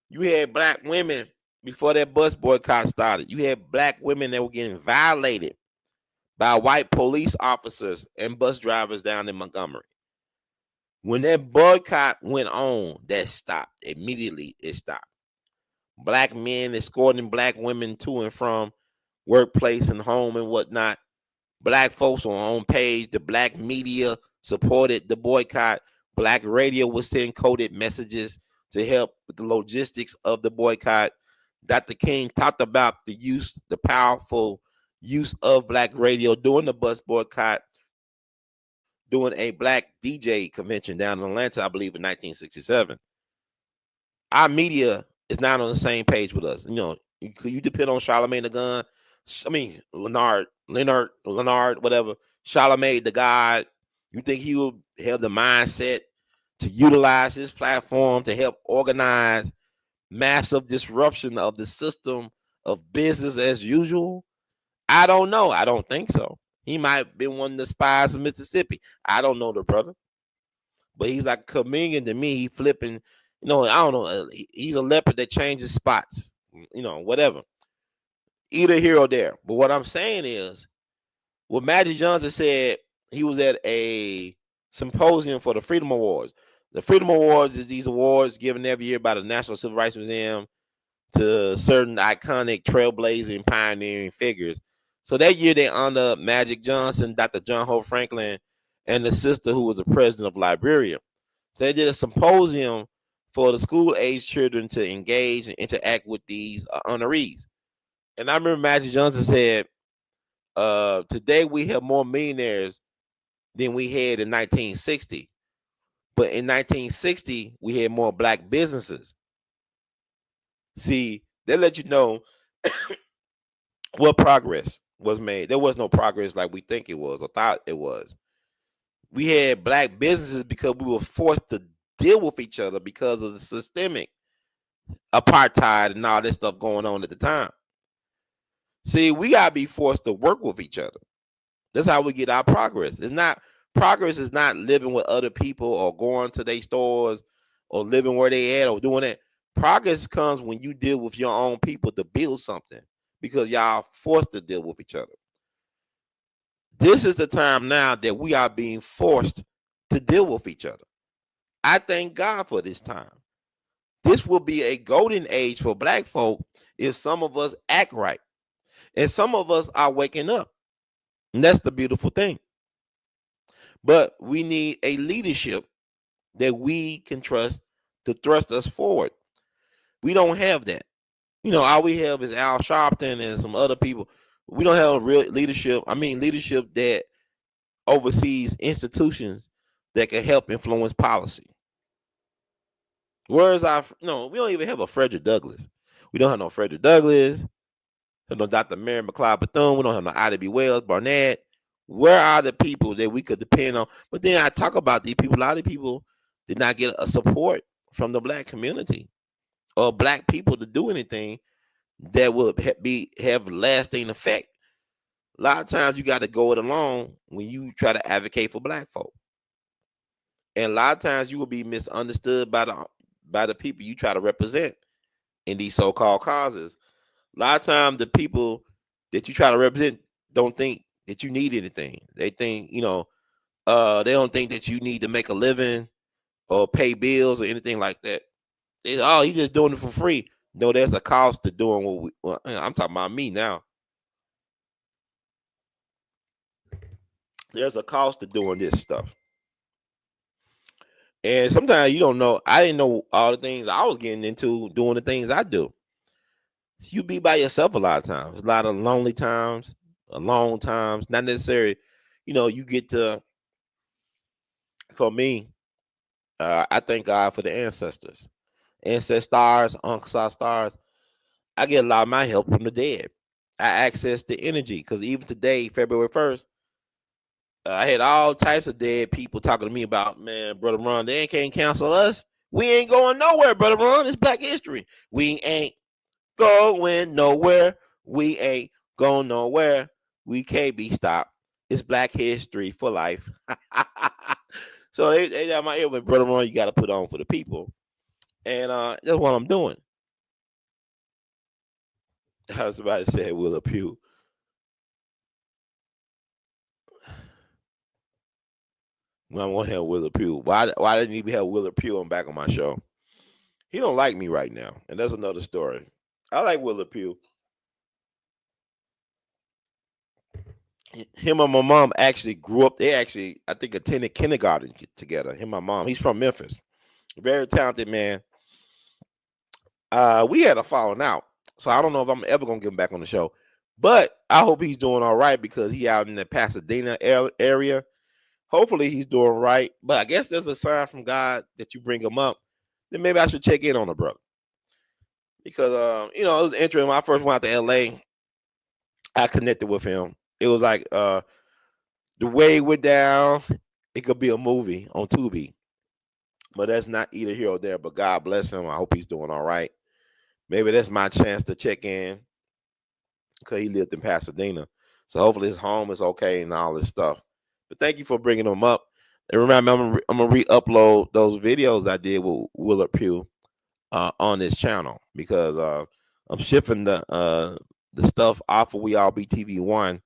You had black women before that bus boycott started. You had black women that were getting violated by white police officers and bus drivers down in Montgomery. When that boycott went on, that stopped. Immediately, it stopped. Black men escorting black women to and from workplace and home and whatnot. Black folks were on page. The black media supported the boycott. Black radio was sending coded messages to help with the logistics of the boycott. Dr. King talked about the powerful use of black radio during the bus boycott, doing a black DJ convention down in Atlanta, I believe, in 1967. Our media is not on the same page with us. You depend on Charlemagne the Gun. I mean, Leonard, whatever. Charlemagne the God. You think he will have the mindset to utilize his platform to help organize massive disruption of the system of business as usual? I don't know. I don't think so. He might have been one of the spies of Mississippi. I don't know the brother, but he's like a chameleon to me. He flipping, I don't know. He's a leopard that changes spots, whatever. Either here or there. But what I'm saying is, what Magic Johnson said, he was at a symposium for the Freedom Awards. The Freedom Awards is these awards given every year by the National Civil Rights Museum to certain iconic trailblazing pioneering figures. So that year they honored Magic Johnson, Dr. John Hope Franklin, and the sister who was the president of Liberia. So they did a symposium for the school age children to engage and interact with these honorees. And I remember Magic Johnson said, today we have more millionaires than we had in 1960. But in 1960, we had more black businesses. See, they let you know what progress was made. There was no progress like we think it was or thought it was. We had black businesses because we were forced to deal with each other because of the systemic apartheid and all this stuff going on at the time. See, we gotta be forced to work with each other. That's how we get our progress. Progress is not living with other people or going to their stores or living where they at or doing it. Progress comes when you deal with your own people to build something because y'all forced to deal with each other. This is the time now that we are being forced to deal with each other. I thank God for this time. This will be a golden age for black folk if some of us act right. And some of us are waking up. And that's the beautiful thing. But we need a leadership that we can trust to thrust us forward. We don't have that. All we have is Al Sharpton and some other people. We don't have a real leadership. I mean, leadership that oversees institutions that can help influence policy. Whereas we don't even have a Frederick Douglass. We don't have no Frederick Douglass. We don't have no Dr. Mary McLeod Bethune. We don't have no Ida B. Wells, Barnett. Where are the people that we could depend on? But then I talk about these people. A lot of people did not get a support from the black community or black people to do anything that would have lasting effect. A lot of times you got to go it alone when you try to advocate for black folk, and a lot of times you will be misunderstood by the people you try to represent in these so-called causes. A lot of times the people that you try to represent don't think that you need anything. They think they don't think that you need to make a living or pay bills or anything like that. He's just doing it for free. No, there's a cost to doing I'm talking about me now. There's a cost to doing this stuff. And sometimes you don't know. I didn't know all the things I was getting into doing the things I do. So you be by yourself a lot of times. A lot of lonely times, alone times. Not necessarily, you get to, for me, I thank God for the ancestors. Ancestors, uncles, stars. I get a lot of my help from the dead. I access the energy because even today, February 1st, I had all types of dead people talking to me about, man, Brother Ron, they can't cancel us. We ain't going nowhere, Brother Ron. It's Black History. We ain't going nowhere. We ain't going nowhere. We can't be stopped. It's Black History for life. So they got my ear with Brother Ron, you got to put on for the people. And that's what I'm doing. Somebody said Willa Pugh. I want to have Willa Pugh. Why didn't he have Willa Pugh on back on my show? He don't like me right now, and that's another story. I like Willa Pugh. Him and my mom actually grew up. They actually, I think, attended kindergarten together. Him and my mom. He's from Memphis. Very talented man. We had a falling out, so I don't know if I'm ever gonna get him back on the show. But I hope he's doing all right because he out in the Pasadena area. Hopefully he's doing right. But I guess there's a sign from God that you bring him up. Then maybe I should check in on the brother because it was interesting. When I first went out to L.A., I connected with him. It was like the way it went down. It could be a movie on Tubi, but that's not either here or there. But God bless him. I hope he's doing all right. Maybe that's my chance to check in because he lived in Pasadena. So hopefully his home is okay and all this stuff. But thank you for bringing them up. And remember, I'm gonna re-upload those videos I did with Willard Pugh on this channel because I'm shifting the stuff off of We.E.B. TV1,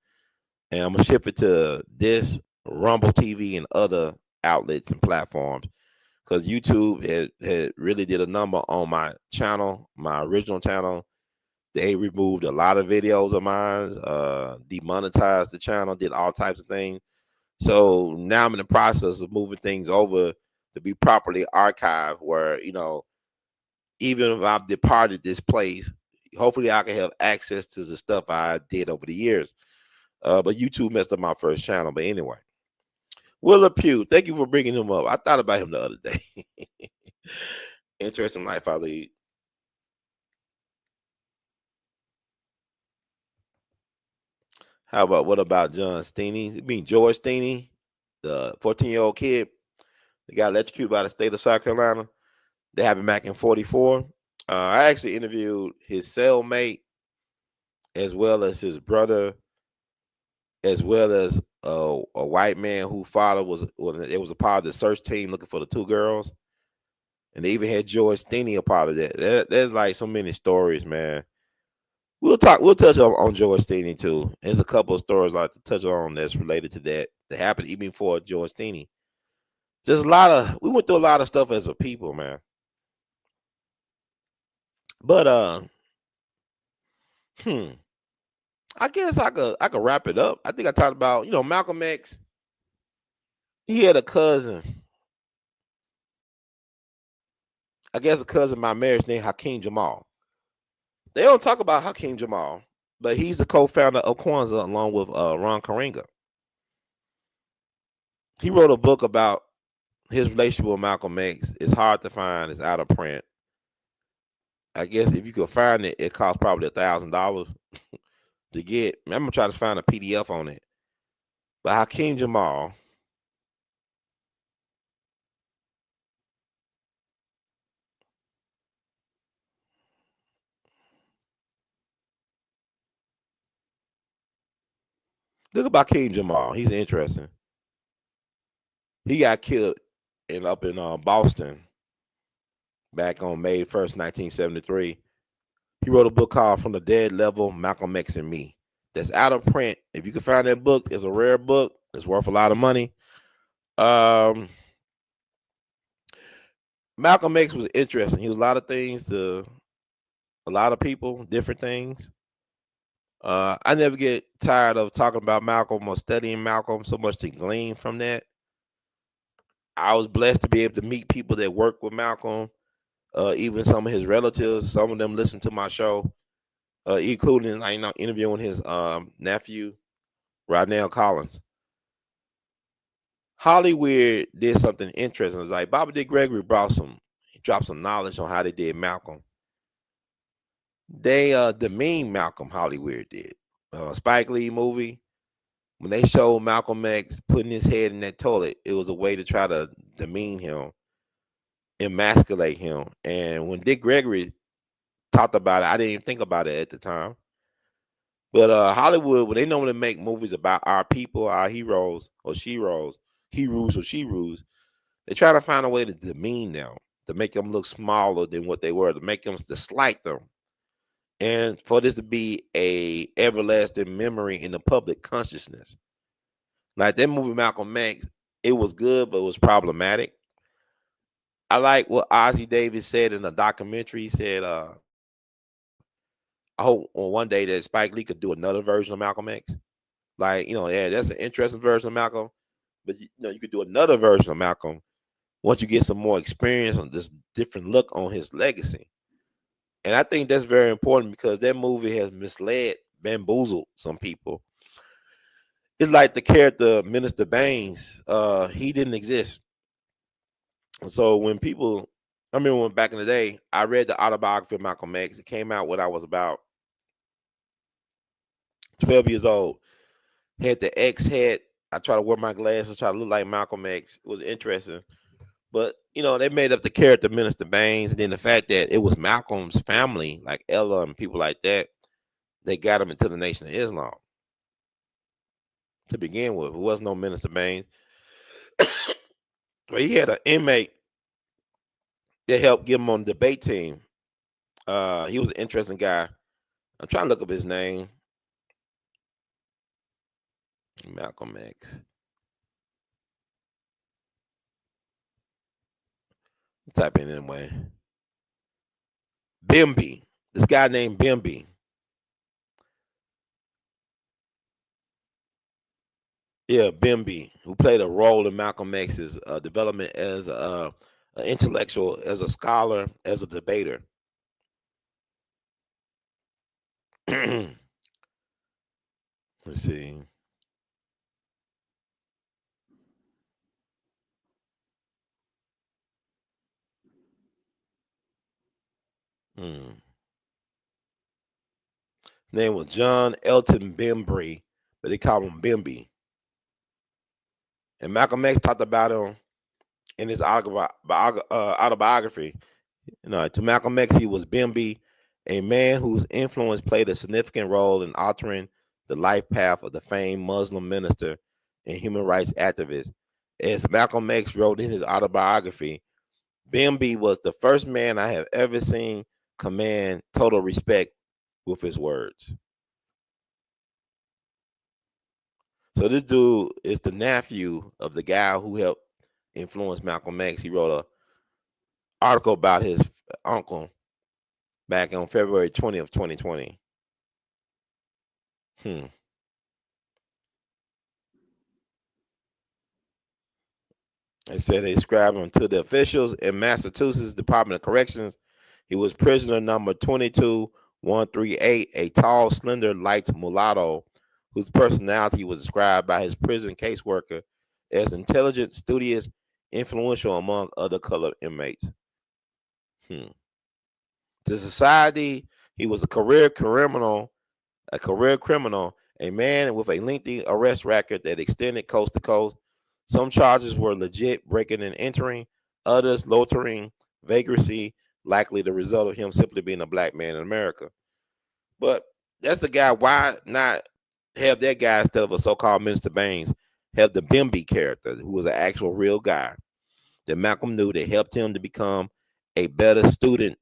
and I'm gonna ship it to this Rumble TV and other outlets and platforms because YouTube had really did a number on my channel, my original channel. They removed a lot of videos of mine, demonetized the channel, did all types of things. So now I'm in the process of moving things over to be properly archived where, even if I've departed this place, hopefully I can have access to the stuff I did over the years. But YouTube messed up my first channel. But anyway, Willa Pugh, thank you for bringing him up. I thought about him the other day. Interesting life I lead. What about John Steeney? You mean George Steeney, the 14-year-old kid that got electrocuted by the state of South Carolina? That happened back in 44. I actually interviewed his cellmate as well as his brother, as well as a white man whose father it was a part of the search team looking for the two girls. And they even had George Steeney a part of that. There's like so many stories, man. We'll touch on George Steeney too. There's a couple of stories I'd like to touch on that's related to that happened even before George Steeney. Just we went through a lot of stuff as a people, man. But I guess I could wrap it up. I think I talked about, Malcolm X. He had a cousin. I guess a cousin by marriage named Hakeem Jamal. They don't talk about Hakeem Jamal, but he's the co-founder of Kwanzaa along with Ron Karenga. He wrote a book about his relationship with Malcolm X. It's hard to find. It's out of print. I guess if you could find it, it costs probably $1,000 to get. I'm gonna try to find a PDF on it. But Hakeem Jamal, look about Hakeem Jamal. He's interesting. He got killed up in Boston back on May 1st, 1973. He wrote a book called From the Dead Level, Malcolm X and Me. That's out of print. If you can find that book, it's a rare book. It's worth a lot of money. Malcolm X was interesting. He was a lot of things to a lot of people, different things. I never get tired of talking about Malcolm or studying Malcolm so much to glean from that. I was blessed to be able to meet people that work with Malcolm, even some of his relatives. Some of them listen to my show, including interviewing his nephew, Rodnell Collins. Hollywood did something interesting. It's like Bobby D. Gregory dropped some knowledge on how they did Malcolm. They demeaned Malcolm. Hollywood did. Spike Lee movie, when they showed Malcolm X putting his head in that toilet, it was a way to try to demean him, emasculate him. And when Dick Gregory talked about it, I didn't even think about it at the time. But Hollywood, when they normally make movies about our people, our heroes or she rules, they try to find a way to demean them, to make them look smaller than what they were, to make them to slight them, and for this to be a everlasting memory in the public consciousness. Like that movie Malcolm X, it was good, but it was problematic. I like what Ozzie Davis said in a documentary. He said, I hope on one day that Spike Lee could do another version of Malcolm X. Like, yeah, that's an interesting version of Malcolm, but you could do another version of Malcolm once you get some more experience on this different look on his legacy. And I think that's very important because that movie has misled, bamboozled some people. It's like the character Minister Baines, he didn't exist. So when people, I remember when back in the day, I read the autobiography of Malcolm X. It came out when I was about 12 years old. Had the X head. I try to wear my glasses, try to look like Malcolm X. It was interesting. But, they made up the character Minister Baines. And then the fact that it was Malcolm's family, like Ella and people like that, they got him into the Nation of Islam to begin with. It was no Minister Baines. But he had an inmate that helped get him on the debate team. He was an interesting guy. I'm trying to look up his name. Malcolm X. Let's type in anyway. Bimby. This guy named Bimby. Yeah, Bimby, who played a role in Malcolm X's development as an intellectual, as a scholar, as a debater. Let's see. Hmm. Name was John Elton Bembry, but they call him Bimby. And Malcolm X talked about him in his autobiography. To Malcolm X, he was Bimby, a man whose influence played a significant role in altering the life path of the famed Muslim minister and human rights activist. As Malcolm X wrote in his autobiography, Bimby was the first man I have ever seen command total respect with his words. So this dude is the nephew of the guy who helped influence Malcolm X. He wrote an article about his uncle back on February 20th, 2020. Hmm. They said they described him to the officials in Massachusetts Department of Corrections. He was prisoner number 22138, a tall, slender, light mulatto whose personality was described by his prison caseworker as intelligent, studious, influential among other colored inmates. Hmm. To society, he was a career criminal, a man with a lengthy arrest record that extended coast to coast. Some charges were legit, breaking and entering, others loitering, vagrancy, likely the result of him simply being a black man in America. But that's the guy. Why not have that guy instead of a so-called Minister Baines? Have the Bimby character, who was an actual real guy that Malcolm knew that helped him to become a better student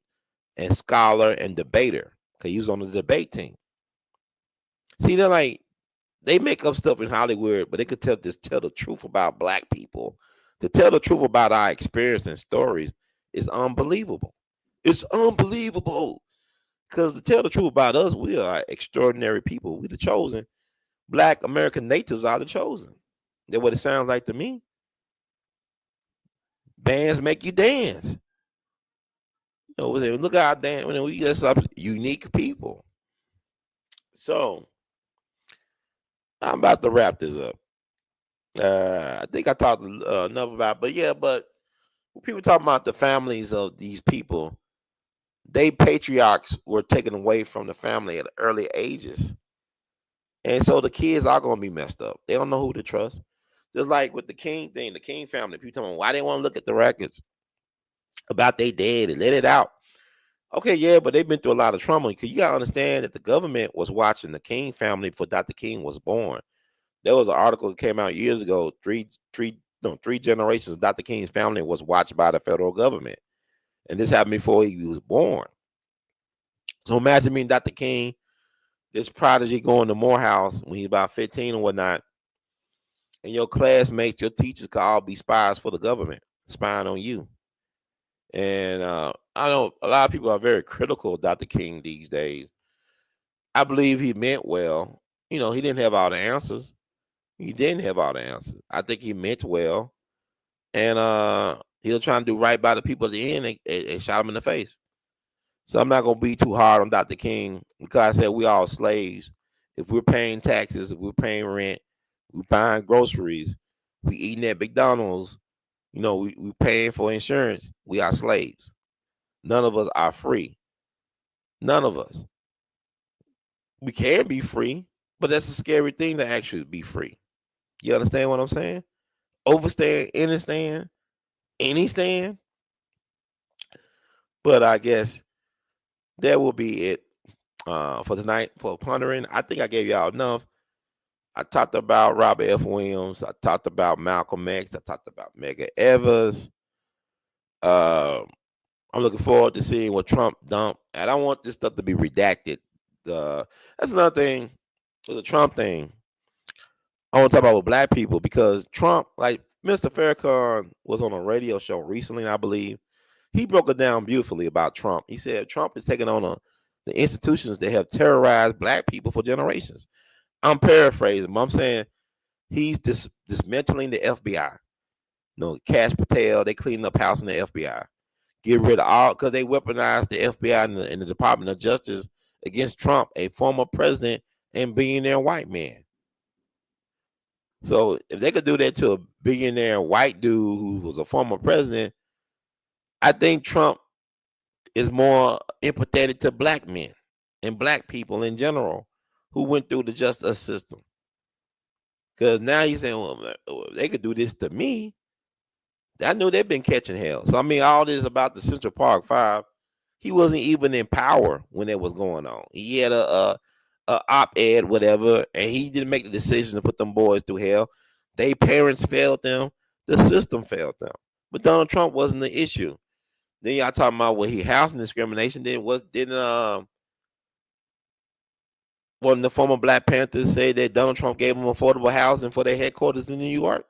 and scholar and debater. Because he was on the debate team. See, they make up stuff in Hollywood, but they could tell the truth about black people. To tell the truth about our experience and stories is unbelievable. It's unbelievable. Because to tell the truth about us, we are extraordinary people. We the chosen. Black American natives are the chosen. That's what it sounds like to me. Bands make you dance. Look at our dance. We got some unique people. So I'm about to wrap this up. I think I talked enough about, but yeah, but people talking about the families of these people they patriarchs were taken away from the family at early ages. And so the kids are going to be messed up. They don't know who to trust. Just like with the King thing, the King family, people tell me why they want to look at the records about they dead and let it out. Okay, yeah, but they've been through a lot of trauma because you got to understand that the government was watching the King family before Dr. King was born. There was an article that came out years ago. Three generations of Dr. King's family was watched by the federal government, and this happened before he was born. So imagine being Dr. King, this prodigy going to Morehouse when he's about 15 or whatnot, and your classmates, your teachers could all be spies for the government, spying on you. And I know a lot of people are very critical of Dr. King these days. I believe he meant well. He didn't have all the answers. He didn't have all the answers. I think he meant well. And he was trying to do right by the people at the end and shot him in the face. So I'm not gonna be too hard on Dr. King because I said we all slaves. If we're paying taxes, if we're paying rent, we're buying groceries, we eating at McDonald's, we paying for insurance, we are slaves. None of us are free. None of us. We can be free, but that's a scary thing to actually be free. You understand what I'm saying? Overstand, understand, any stand. But I guess that will be it for tonight for pondering. I think I gave y'all enough. I talked about Robert F. Williams. I talked about Malcolm X. I talked about Medgar Evers. Uh, I'm looking forward to seeing what Trump dumped. And I don't want this stuff to be redacted. That's another thing with the Trump thing. I want to talk about with black people because Trump, like Mr. Farrakhan was on a radio show recently, I believe. He broke it down beautifully about Trump. He said Trump is taking on the institutions that have terrorized black people for generations. I'm paraphrasing, but I'm saying he's dismantling the FBI. Cash Patel, they cleaning up house in the FBI. Get rid of all, because they weaponized the FBI and the Department of Justice against Trump, a former president and billionaire white man. So if they could do that to a billionaire white dude who was a former president, I think Trump is more empathetic to black men and black people in general who went through the justice system. Because now he's saying, well, they could do this to me. I knew they've been catching hell. So, I mean, all this about the Central Park Five, he wasn't even in power when it was going on. He had a op-ed, whatever, and he didn't make the decision to put them boys through hell. Their parents failed them. The system failed them. But Donald Trump wasn't the issue. Then y'all talking about what he housing discrimination didn't one of the former Black Panthers say that Donald Trump gave them affordable housing for their headquarters in New York?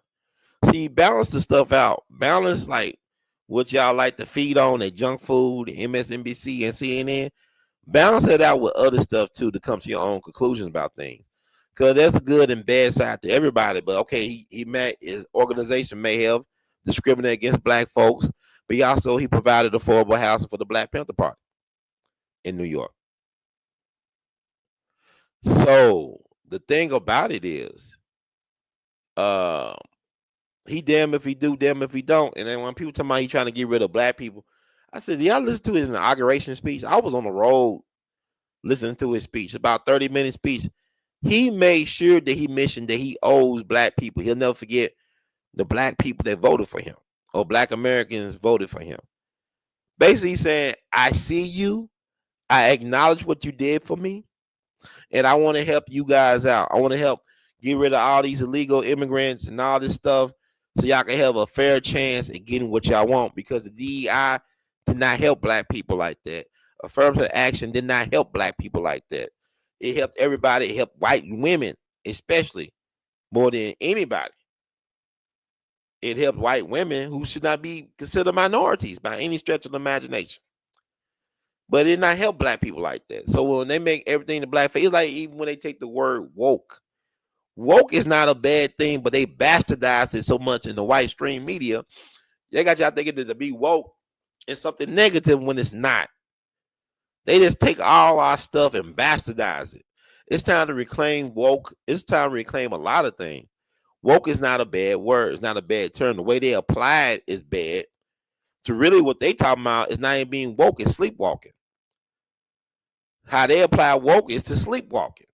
See, balance the stuff out. Balance like what y'all like to feed on, that junk food, MSNBC and CNN. Balance that out with other stuff too to come to your own conclusions about things. Because there's a good and bad side to everybody. But okay, his organization may have discriminated against black folks, but he provided affordable housing for the Black Panther Party in New York. So the thing about it is, he damn if he do, damn if he don't. And then when people tell me he trying to get rid of black people, I said, y'all listen to his inauguration speech? I was on the road listening to his speech, about 30-minute speech. He made sure that he mentioned that he owes black people. He'll never forget the black people that voted for him or black Americans voted for him. Basically saying, I see you. I acknowledge what you did for me. And I want to help you guys out. I want to help get rid of all these illegal immigrants and all this stuff so y'all can have a fair chance at getting what y'all want, because the DEI did not help black people like that. Affirmative action did not help black people like that. It helped everybody. It helped white women, especially, more than anybody. It helped white women who should not be considered minorities by any stretch of the imagination. But it did not help black people like that. So when they make everything the black face, it's like even when they take the word woke. Woke is not a bad thing, but they bastardize it so much in the white stream media. They got y'all thinking that to be woke is something negative when it's not. They just take all our stuff and bastardize it. It's time to reclaim woke. It's time to reclaim a lot of things. Woke is not a bad word. It's not a bad term. The way they apply it is bad. To really what they talking about is not even being woke, it's sleepwalking. How they apply woke is to sleepwalking.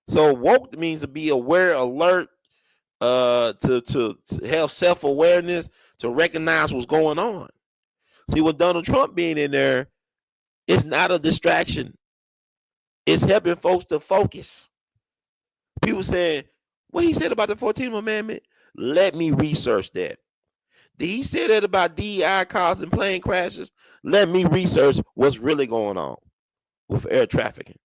So woke means to be aware, alert, to have self-awareness, to recognize what's going on. See, with Donald Trump being in there, it's not a distraction. It's helping folks to focus. People saying, what he said about the 14th Amendment, let me research that. Did he say that about DEI causing plane crashes? Let me research what's really going on with air trafficking.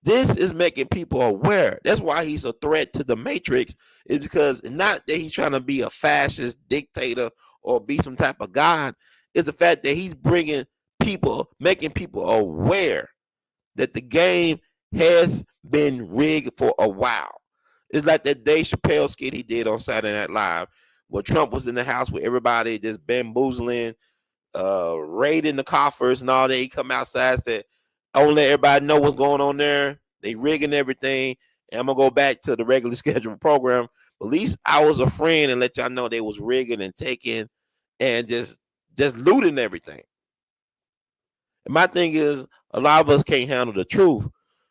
This is making people aware. That's why he's a threat to the matrix, is because not that he's trying to be a fascist dictator or be some type of god. It's the fact that he's bringing people, making people aware that the game has been rigged for a while. It's like that Dave Chappelle skit he did on Saturday Night Live, where Trump was in the house with everybody just bamboozling, raiding the coffers and all that. He come outside, said, I want to let everybody know what's going on there. They rigging everything. And I'm gonna go back to the regular scheduled program. But at least I was a friend and let y'all know they was rigging and taking and just looting everything. And my thing is, a lot of us can't handle the truth.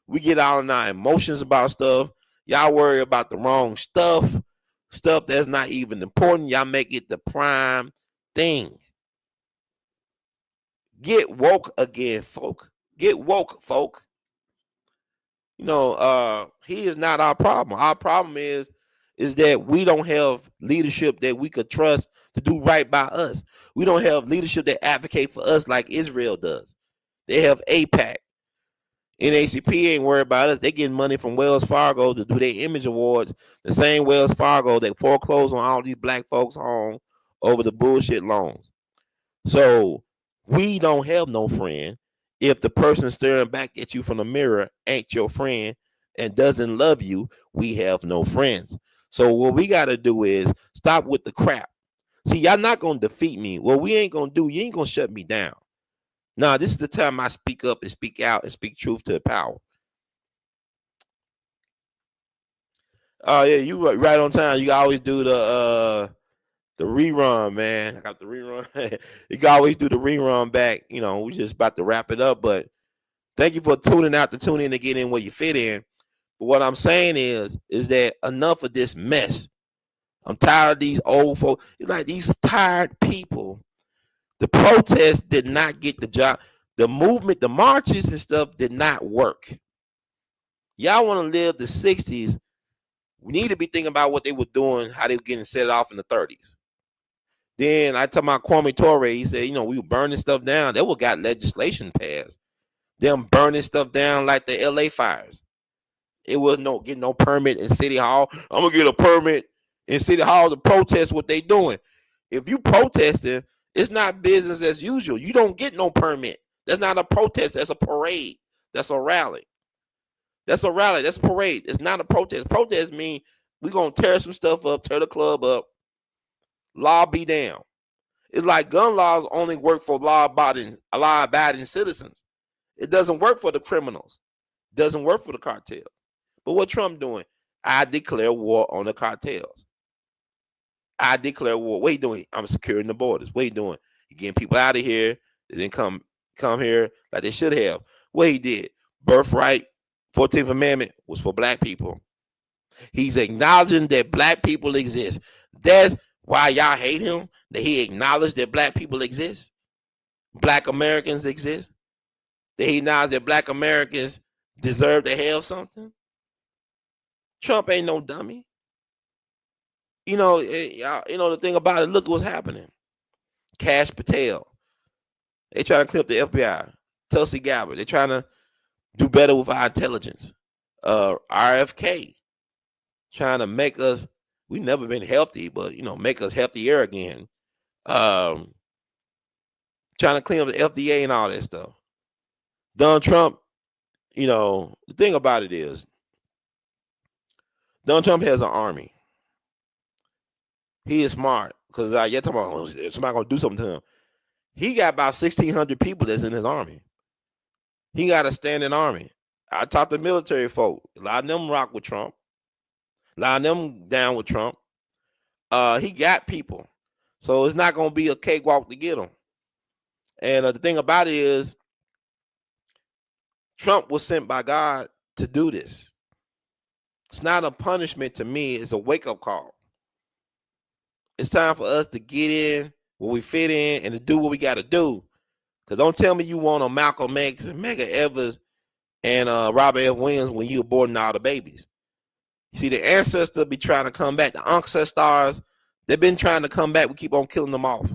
We get all in our emotions about stuff. Y'all worry about the wrong stuff that's not even important. Y'all make it the prime thing. Get woke again, folk. Get woke, folk. He is not our problem. Our problem is that we don't have leadership that we could trust to do right by us. We don't have leadership that advocate for us like Israel does. They have APAC. NACP ain't worried about us. They getting money from Wells Fargo to do their image awards. The same Wells Fargo that foreclosed on all these black folks' home over the bullshit loans. So we don't have no friend if the person staring back at you from the mirror ain't your friend and doesn't love you. We have no friends. So what we got to do is stop with the crap. See, y'all not gonna defeat me. What we ain't gonna do, you ain't gonna shut me down. Nah, this is the time I speak up and speak out and speak truth to the power. Oh yeah, you right on time. You always do the rerun, man. I got the rerun. You can always do the rerun back. We just about to wrap it up, but thank you for tuning out to tune in to get in where you fit in. But what I'm saying is that enough of this mess. I'm tired of these old folks. It's like these tired people. The protests did not get the job. The movement, the marches and stuff did not work. Y'all want to live the 60s. We need to be thinking about what they were doing, how they were getting set off in the 30s. Then I talk about Kwame Ture. He said, we were burning stuff down. They would got legislation passed. Them burning stuff down like the L.A. fires. It was no getting no permit in City Hall. I'm gonna get a permit in City Hall to protest what they doing. If you protesting, it's not business as usual. You don't get no permit. That's not a protest. That's a parade. That's a rally. That's a rally. That's a parade. It's not a protest. Protest mean we gonna tear some stuff up, tear the club up, law be down. It's like gun laws only work for law-abiding citizens. It doesn't work for the criminals. It doesn't work for the cartels. But what Trump doing? I declare war on the cartels. I declare war. What you doing? I'm securing the borders. What you doing? You getting people out of here. They didn't come here like they should have. What he did? Birthright, 14th Amendment was for black people. He's acknowledging that black people exist. That's why y'all hate him, that he acknowledged that black people exist. Black Americans exist. That he acknowledged that black Americans deserve to have something. Trump ain't no dummy. The thing about it, look what's happening. Cash Patel. They trying to clip the FBI. Tulsi Gabbard. They're trying to do better with our intelligence. RFK. Trying to make us, we've never been healthy, but, make us healthier again. Trying to clean up the FDA and all that stuff. Donald Trump, the thing about it is, Donald Trump has an army. He is smart because you're talking about somebody gonna do something to him. He got about 1,600 people that's in his army. He got a standing army. I talked to military folk. A lot of them rock with Trump. A lot of them down with Trump. He got people, so it's not gonna be a cakewalk to get him. And the thing about it is, Trump was sent by God to do this. It's not a punishment to me. It's a wake-up call. It's time for us to get in where we fit in and to do what we got to do. Because don't tell me you want a Malcolm X and Medgar Evers and Robert F. Williams when you aborting all the babies. You see, the ancestors be trying to come back. The ancestors, they've been trying to come back. We keep on killing them off.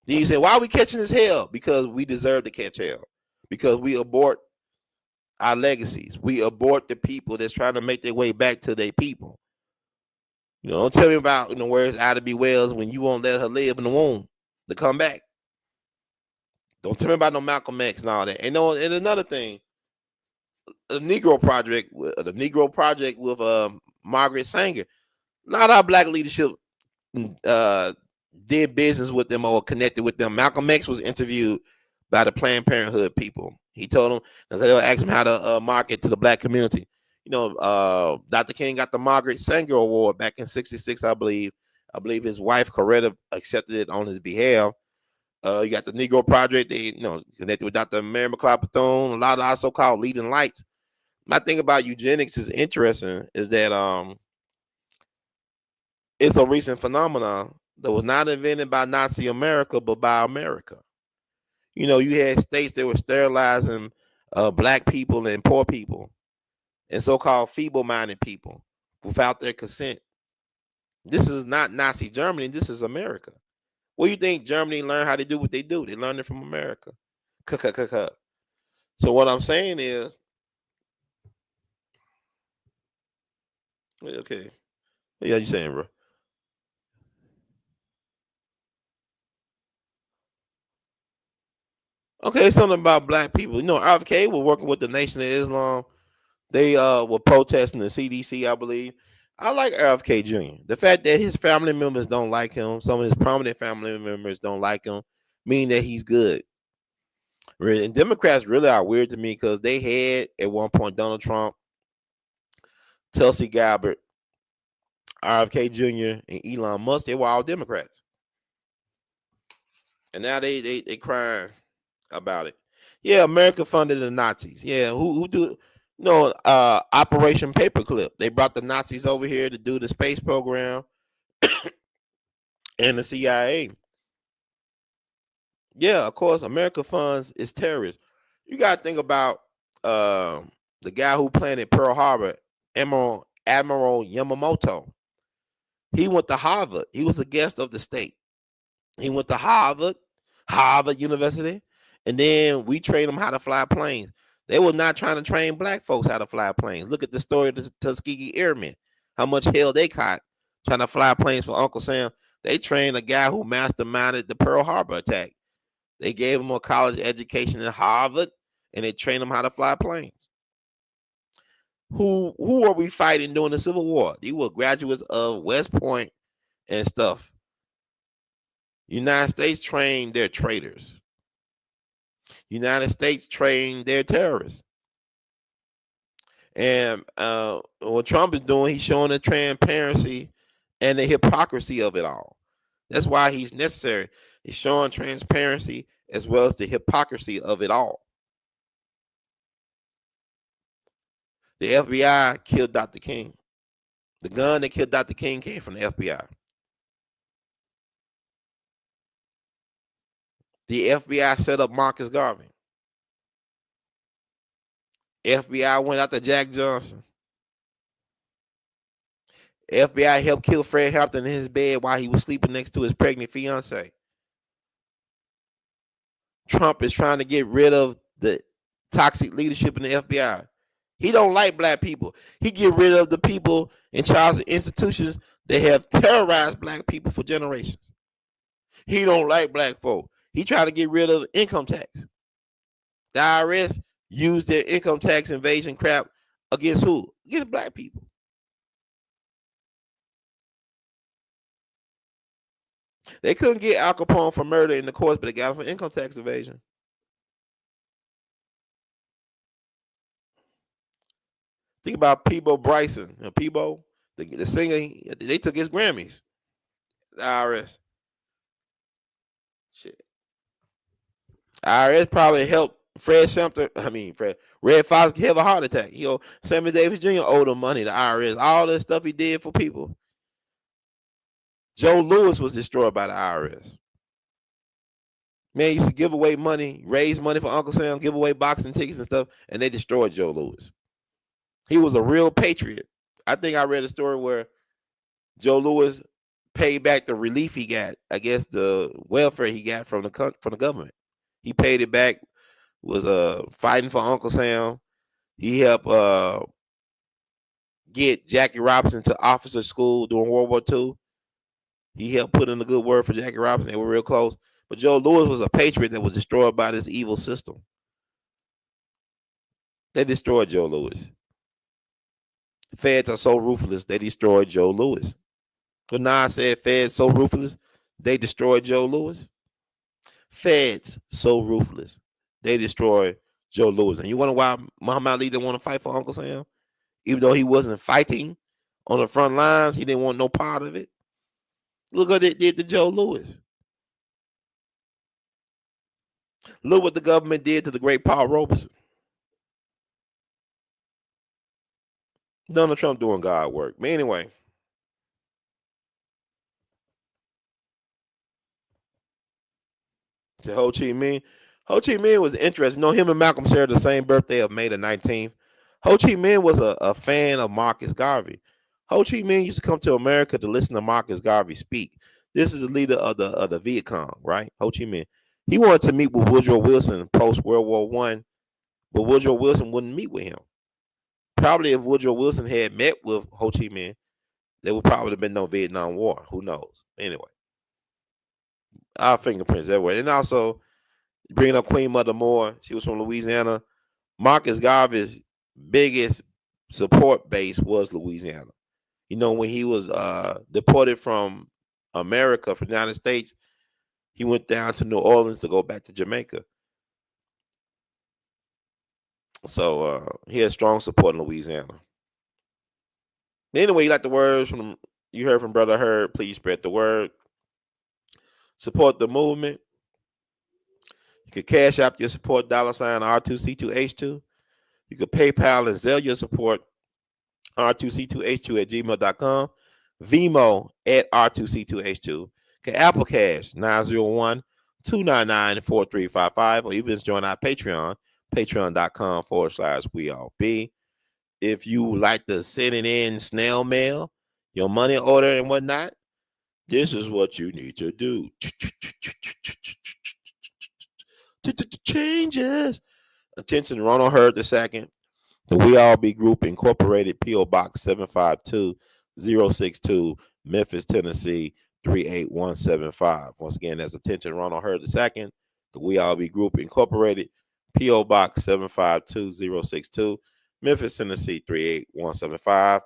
Then you say, why are we catching this hell? Because we deserve to catch hell. Because we abort our legacies. We abort the people that's trying to make their way back to their people. Don't tell me about where it's Ida B. Wells when you won't let her live in the womb to come back. Don't tell me about no Malcolm X and all that. And another thing, the Negro Project with Margaret Sanger. Not our black leadership did business with them or connected with them. Malcolm X was interviewed by the Planned Parenthood people. He told them, they asked him how to market to the black community. Dr. King got the Margaret Sanger Award back in '66, I believe. I believe his wife Coretta accepted it on his behalf. You got the Negro Project. They connected with Dr. Mary McLeod Bethune. A lot of our so-called leading lights. My thing about eugenics is interesting is that it's a recent phenomenon that was not invented by Nazi America, but by America. You had states that were sterilizing black people and poor people and so-called feeble-minded people without their consent. This is not Nazi Germany. This is America. What do you think Germany learned how to do what they do? They learned it from America. So what I'm saying is, okay, what are you saying, bro? Okay, something about black people. RFK was working with the Nation of Islam. They were protesting the CDC, I believe. I like RFK Jr. The fact that his family members don't like him, some of his prominent family members don't like him, mean that he's good. And Democrats really are weird to me because they had at one point Donald Trump, Tulsi Gabbard, RFK Jr., and Elon Musk. They were all Democrats, and now they crying about it. Yeah, America funded the Nazis. Yeah, who do Operation Paperclip? They brought the Nazis over here to do the space program and the CIA. Yeah, of course, America funds is terrorists. You got to think about the guy who planted Pearl Harbor, Admiral Yamamoto. He went to Harvard. He was a guest of the state. He went to Harvard University, and then we trained him how to fly planes. They were not trying to train black folks how to fly planes. Look at the story of the Tuskegee Airmen, how much hell they caught trying to fly planes for Uncle Sam. They trained a guy who masterminded the Pearl Harbor attack. They gave him a college education at Harvard, and they trained him how to fly planes. Who are we fighting during the Civil War? These were graduates of West Point and stuff. United States trained their traitors. United States trained their terrorists. And what Trump is doing, he's showing the transparency and the hypocrisy of it all. That's why he's necessary. He's showing transparency as well as the hypocrisy of it all. The FBI killed Dr. King. The gun that killed Dr. King came from the FBI. The FBI set up Marcus Garvey. FBI went after Jack Johnson. FBI helped kill Fred Hampton in his bed while he was sleeping next to his pregnant fiance. Trump is trying to get rid of the toxic leadership in the FBI. He don't like black people. He get rid of the people in charge of institutions that have terrorized black people for generations. He don't like black folk. He trying to get rid of income tax. The IRS used their income tax invasion crap against who? Against black people. They couldn't get Al Capone for murder in the courts, but they got him for income tax evasion. Think about Peabo Bryson. Peabo, the singer, they took his Grammys. The IRS. Shit. IRS probably helped Fred Sumter, Red Fox have a heart attack. Sammy Davis Jr. owed him money, the IRS, all this stuff he did for people. Joe Louis was destroyed by the IRS. Man used to give away money, raise money for Uncle Sam, give away boxing tickets and stuff, and they destroyed Joe Louis. He was a real patriot. I think I read a story where Joe Louis paid back the relief he got, I guess the welfare he got from the government. He paid it back, was fighting for Uncle Sam. He helped get Jackie Robinson to officer school during World War II. He helped put in a good word for Jackie Robinson. They were real close. But Joe Louis was a patriot that was destroyed by this evil system. They destroyed Joe Louis. The feds are so ruthless, they destroyed Joe Louis. But Nas said feds so ruthless, they destroyed Joe Louis. Feds so ruthless, they destroyed Joe Louis. And you wonder why Muhammad Ali didn't want to fight for Uncle Sam? Even though he wasn't fighting on the front lines, he didn't want no part of it. Look what it did to Joe Louis. Look what the government did to the great Paul Robeson. Donald Trump doing God work. But anyway, to Ho Chi Minh. Ho Chi Minh was interesting. Him and Malcolm shared the same birthday of May the 19th. Ho Chi Minh was a fan of Marcus Garvey. Ho Chi Minh used to come to America to listen to Marcus Garvey speak. This is the leader of the Viet Cong, right? Ho Chi Minh. He wanted to meet with Woodrow Wilson post World War I, but Woodrow Wilson wouldn't meet with him. Probably if Woodrow Wilson had met with Ho Chi Minh, there would probably have been no Vietnam War. Who knows? Anyway, our fingerprints everywhere. And also, bringing up Queen Mother Moore, she was from Louisiana. Marcus Garvey's biggest support base was Louisiana. When he was deported from America, from the United States, he went down to New Orleans to go back to Jamaica. So he had strong support in Louisiana. Anyway, you like the words you heard from Brother Herb, please spread the word. Support the movement. You can cash out your support $ R2C2H2. You can PayPal and Zelle your support R2C2H2 at gmail.com. Vimo at R2C2H2. Can Apple Cash 901-299-4355, or even join our Patreon, patreon.com/we-all-be. If you like to send it in snail mail, your money order and whatnot, this is what you need to do. Changes. Attention, Ronald Hurd II. The We All Be Group Incorporated, P.O. Box 752-062, Memphis, Tennessee 38175. Once again, that's attention, Ronald Hurd II. The We All Be Group Incorporated, P.O. Box 752-062, Memphis, Tennessee 38175.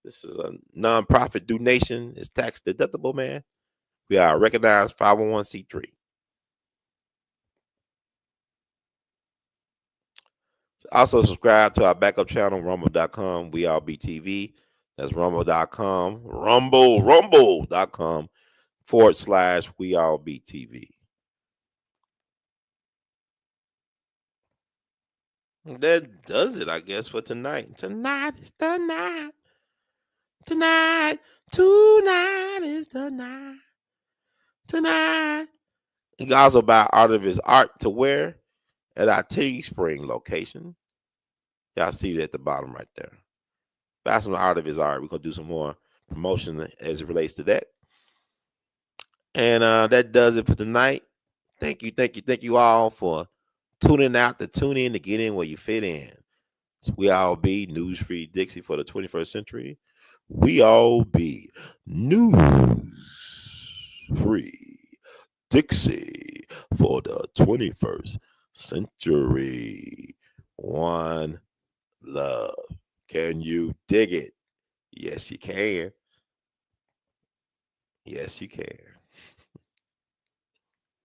This is a nonprofit donation. It's tax deductible, man. We are a recognized 501c3. Also, subscribe to our backup channel, rumble.com, we all be TV. That's rumble.com, rumble.com / we all be TV. That does it, I guess, for tonight. Tonight is the night. Tonight is the night. Tonight. You can also buy Art of His Art to wear at our Teespring location. Y'all see that at the bottom right there. Buy some Art of His Art. We're going to do some more promotion as it relates to that. And that does it for tonight. Thank you all for tuning out to tune in to get in where you fit in. So we all be News Free Dixie for the 21st century. We all be News Free Dixie for the 21st century. One love. Can you dig it? Yes, you can. Yes, you can.